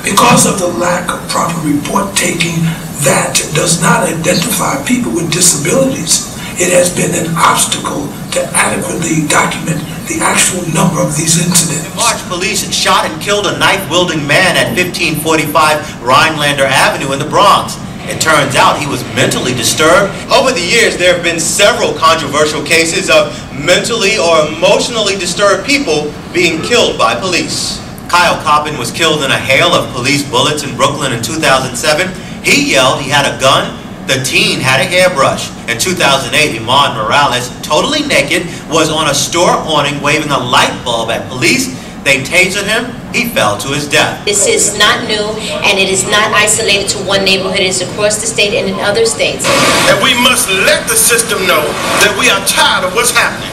Because of the lack of proper report taking that does not identify people with disabilities, it has been an obstacle to adequately document the actual number of these incidents. March police had shot and killed a knife-wielding man at 1545 Rhinelander Avenue in the Bronx. It turns out he was mentally disturbed. Over the years, there have been several controversial cases of mentally or emotionally disturbed people being killed by police. Kyle Coppin was killed in a hail of police bullets in Brooklyn in 2007. He yelled he had a gun. The teen had a hairbrush. In 2008, Iman Morales, totally naked, was on a store awning waving a light bulb at police. They tasered him. He fell to his death. This is not new, and it is not isolated to one neighborhood. It is across the state and in other states. And we must let the system know that we are tired of what's happening.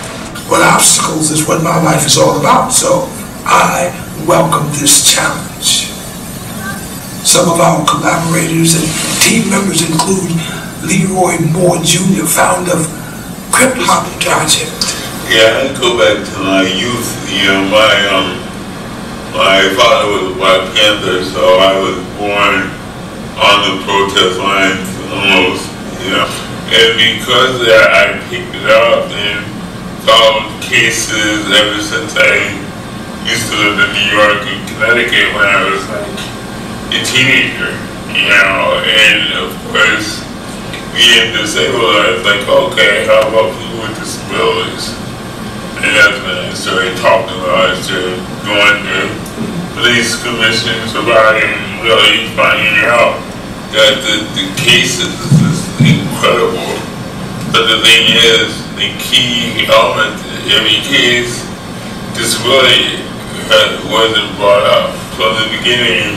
Well, obstacles is what my life is all about, so I welcome this challenge. Some of our collaborators and team members include Leroy Moore Jr., founder of Krip-Hop Project. Yeah, I go back to my youth. You know, my father was a Black Panther, so I was born on the protest lines almost, you know. And because of that, I picked it up and solved cases ever since I used to live in New York and Connecticut when I was like a teenager, you know. And of course, being disabled, I was like, okay, how about people with disabilities? And that's when I started talking about it, started going to police commissions about it and really finding out that the cases is incredible. But the thing is, the key element to every case, disability wasn't brought up. From the beginning,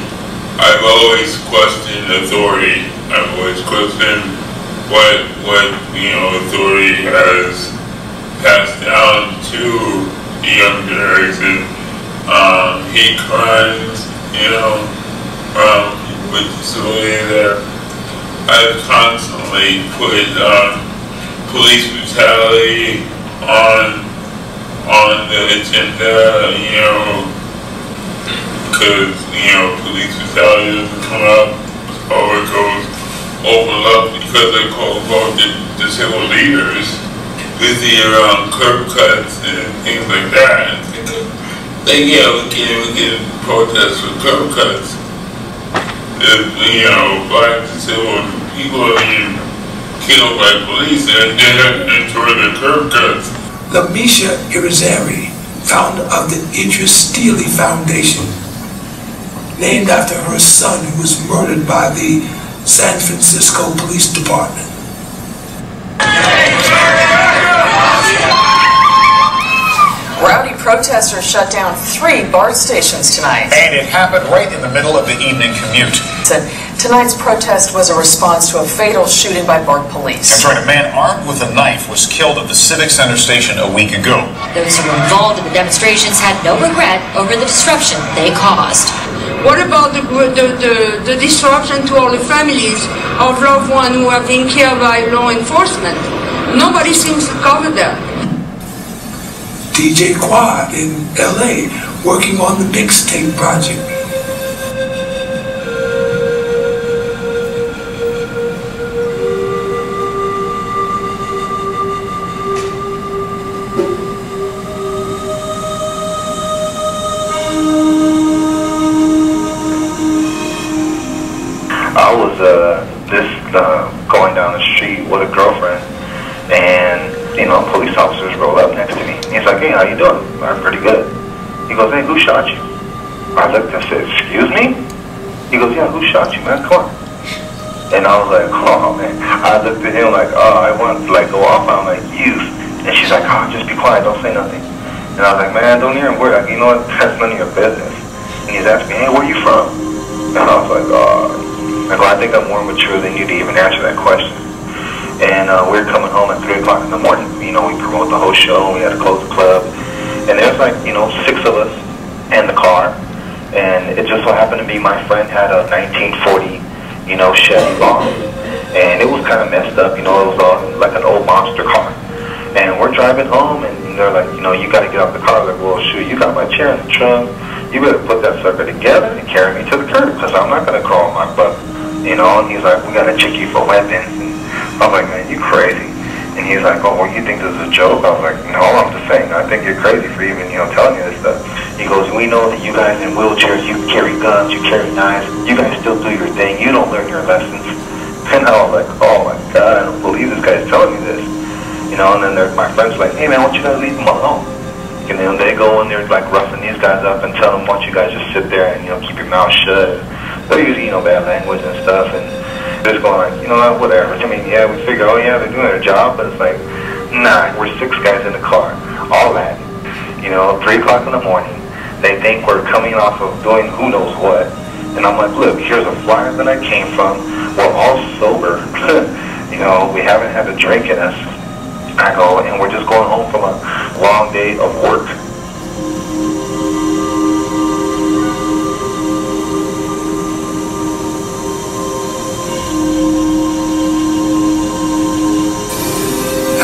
I've always questioned authority. I've always questioned what you know, authority has passed down to the young generation. Hate crimes, you know, people with disability there. I've constantly put police brutality on the agenda, you know, because, you know, police brutality doesn't come up, or it goes overlooked because they're called disabled leaders, busy around curb cuts and things like that. Like, yeah, we can protest for curb cuts. If, you know, Black disabled people are being killed by police and they're enjoying the curb cuts. Lamisha Irizarry, founder of the Idris Steely Foundation, named after her son who was murdered by the San Francisco Police Department. Rowdy protesters shut down 3 BART stations tonight. And it happened right in the middle of the evening commute. Tonight's protest was a response to a fatal shooting by BART police. That's right, a man armed with a knife was killed at the Civic Center station a week ago. Those who were involved in the demonstrations had no regret over the disruption they caused. What about the disruption to all the families of loved ones who have been killed by law enforcement? Nobody seems to cover that. DJ Quad in LA working on the Mixtape project. who shot you? I looked and said, excuse me? He goes, yeah, who shot you, man? Come on. And I was like, oh, man. I looked at him like, oh, I wanted to, like, go off. I'm like, you. And she's like, oh, just be quiet. Don't say nothing. And I was like, man, don't even worry. Like, you know what? That's none of your business. And he's asking me, hey, where you from? And I was like, oh. I think I'm more mature than you to even answer that question. And we were coming home at 3 o'clock in the morning. You know, we promote the whole show. We had to close the club. And there's like, you know, 6 of us in the car. And it just so happened to be my friend had a 1940, you know, Chevy Bomb. And it was kind of messed up, you know, it was like an old monster car. And we're driving home, and they're like, you know, you got to get off the car. I'm like, well, shoot, you got my chair in the trunk. You better put that sucker together and carry me to the curb, because I'm not going to crawl on my butt. You know, and he's like, we got to check you for weapons. And I'm like, man, you crazy. And he's like, oh, well, you think this is a joke? I was like, no, I'm just saying, I think you're crazy for even, you know, telling me this stuff. He goes, we know that you guys in wheelchairs, you carry guns, you carry knives, you guys still do your thing, you don't learn your lessons. And I was like, oh my God, I don't believe this guy's telling me this. You know, and then my friends were like, hey man, why don't you guys leave them alone? And then they go in there like roughing these guys up and tell them, why don't you guys just sit there and, you know, keep your mouth shut. They're using, you know, bad language and stuff, and just going like, you know, whatever. I mean, yeah, we figure, oh yeah, they're doing their job, but it's like, nah, we're 6 guys in the car, all that. You know, 3 o'clock in the morning. They think we're coming off of doing who knows what. And I'm like, look, here's a flyer that I came from. We're all sober. You know, we haven't had a drink in us. I go, and we're just going home from a long day of work.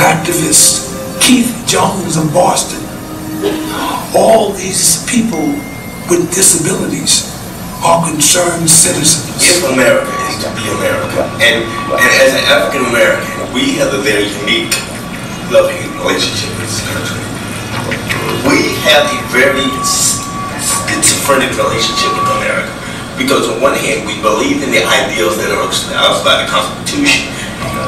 Activist Keith Jones of Boston. All these people with disabilities are concerned citizens. If America is to be America, and as an African American, we have a very unique, loving relationship with this country. We have a very schizophrenic relationship with America, because on one hand, we believe in the ideals that are outside the Constitution,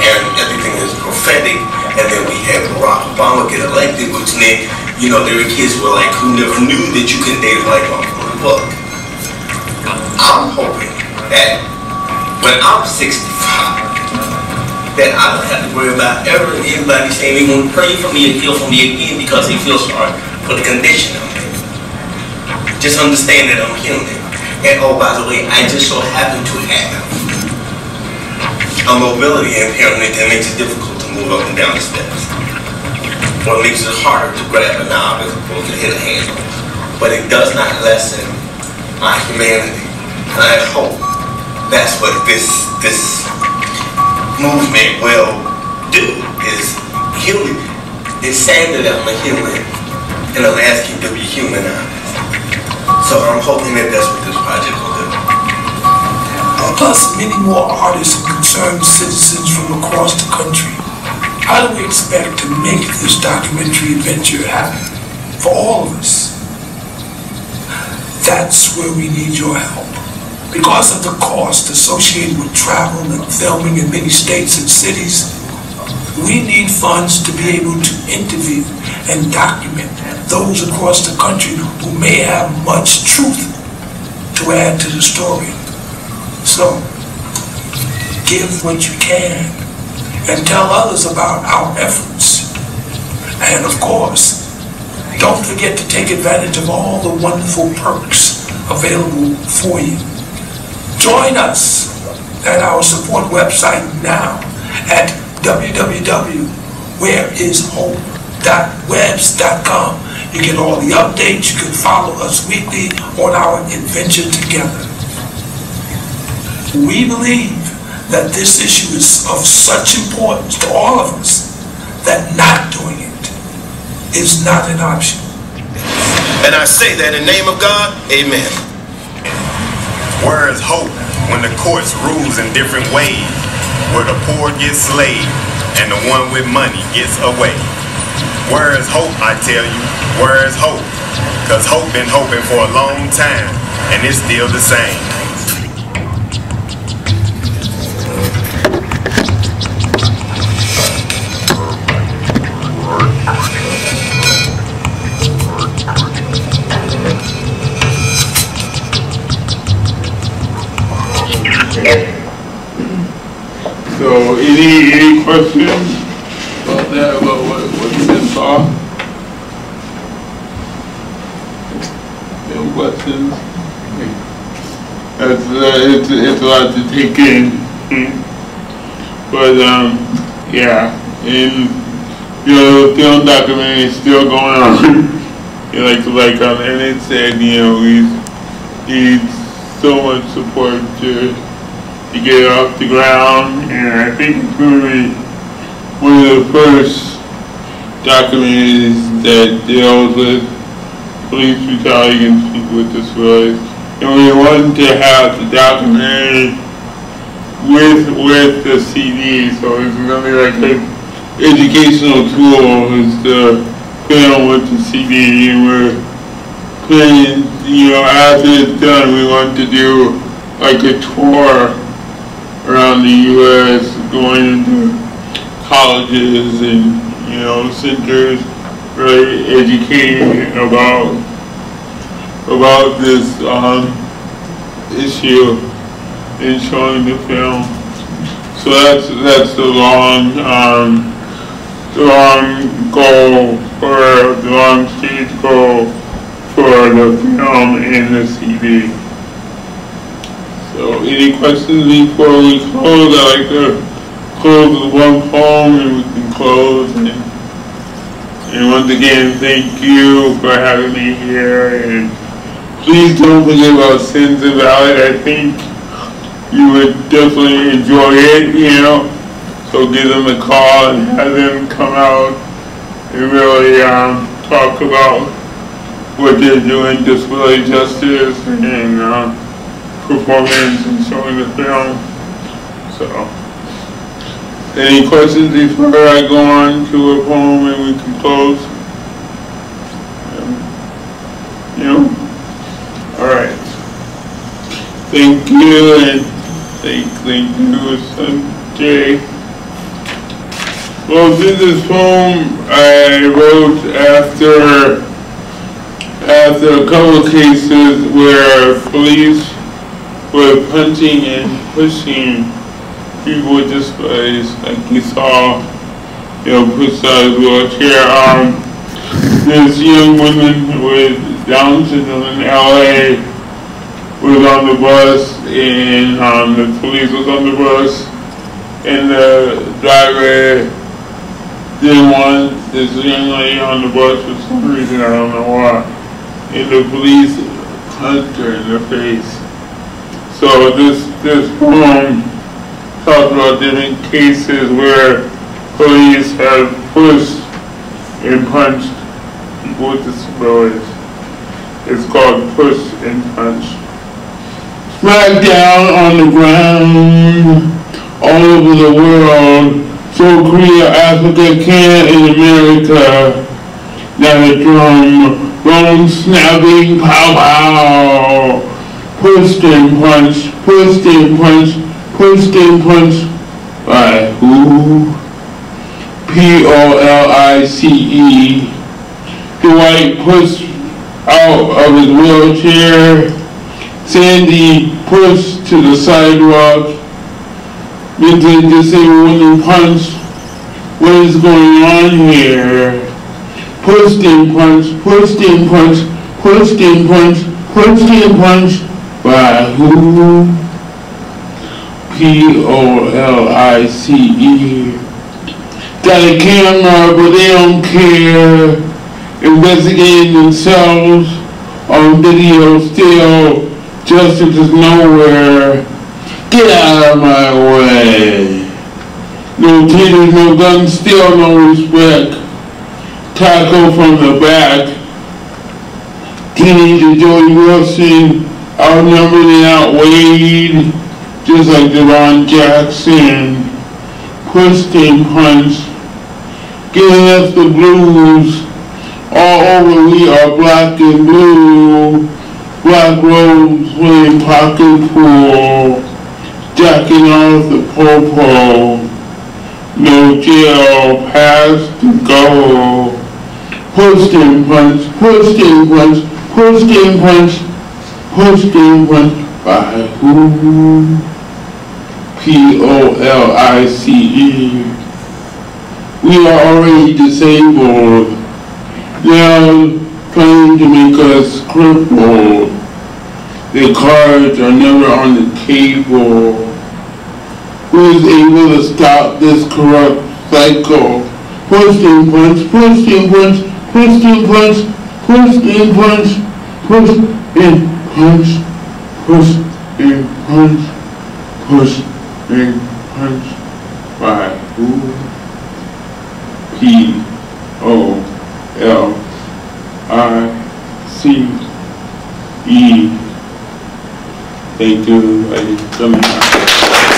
and everything is prophetic, and then we had Barack Obama get elected, which meant, you know, there were kids who were like, who never knew that you could date a white woman for a book. I'm hoping that when I'm 65, that I don't have to worry about everybody saying they want to pray for me and feel for me again because they feel sorry for the condition I'm in. Just understand that I'm human. And oh, by the way, I just so happen to have a mobility impairment that makes it difficult to move up and down the steps. What makes it harder to grab a knob as opposed to hit a handle. But it does not lessen my humanity. And I hope that's what this movement will do, is heal me. It's sad that I'm a human and I'm asking to be humanized. So I'm hoping that that's what this project will do. Plus many more artists and concerned citizens from across the country. How do we expect to make this documentary adventure happen for all of us? That's where we need your help. Because of the cost associated with travel and filming in many states and cities, we need funds to be able to interview and document those across the country who may have much truth to add to the story. So, give what you can and tell others about our efforts. And of course, don't forget to take advantage of all the wonderful perks available for you. Join us at our support website now at www.whereishope.webs.com. You get all the updates. You can follow us weekly on our adventure together. We believe that this issue is of such importance to all of us that not doing it is not an option. And I say that in the name of God, amen. Where is hope when the courts rules in different ways, where the poor get slaved and the one with money gets away? Where is hope, I tell you, where is hope? Cause hope been hoping for a long time and it's still the same. So any questions about that, about what you just saw? No questions? It's a lot to take in. But yeah, and the film documentary is still going on. And it said, needs so much support to get it off the ground, and I think it's going to be one of the first documentaries that deals with police brutality against people with disabilities. And we wanted to have the documentary with the CD, so it's going to be like an educational tool, is the film with the CD, and we're planning, after it's done, we want to do like a tour around the U.S., going into colleges and, centers, really educating about this issue and showing the film. So that's the long goal, for the long stage goal for the film and the CD. So any questions before we close? I like to close with one poem and we can close. And once again, thank you for having me here. And please don't forget about Sins Invalid. I think you would definitely enjoy it, So give them a call and have them come out and really talk about what they're doing, disability justice, and performance and showing the film. So, any questions before I go on to a poem and we can close? Alright. Thank you, and thank you, Sanjay. Well, this poem I wrote after a couple of cases where police were punching and pushing people with disabilities, like you saw, pushed out of his wheelchair. This young woman with Down syndrome in LA was on the bus, and the police was on the bus, and the driver didn't want this young lady on the bus for some reason, I don't know why, and the police punched her in the face. So this poem talks about different cases where police have pushed and punched people with disabilities. It's called Push and Punch. Smack down on the ground all over the world. So Korea, Africa, Canada, and America. Now the drum, bone snapping, pow pow. Pushed and punch, pushed and punch, pushed and punch. By who? Police. The white pushed out of his wheelchair. Sandy pushed to the sidewalk. The disabled woman punched. What is going on here? Pushed and punch, pushed and punch, pushed and punch, pushed and punch. By who? Police. Got a camera, but they don't care. Investigating themselves on video still. Justice is nowhere. Get out of my way. No taters, no guns, still no respect. Tackle from the back. Teenager Joey Wilson, outnumbered and outweighed, just like Devon Jackson. Pushed and punched. Giving us the blues. All over we are black and blue. Black robes playing pocket pool. Jacking off the popo. No jail, pass to go. Pushed and punch, pushed and punch, pushed and punch, pushed and punch. By who? P-O-L-I-C-E. We are already disabled. They are trying to make us crippled. The cards are never on the table. Who is able to stop this corrupt cycle? Push and punch, push and punch, push and punch, push and punch, push and punch, push and punch, push and punch by who? P-O-L-I-C-E. Thank you, ladies.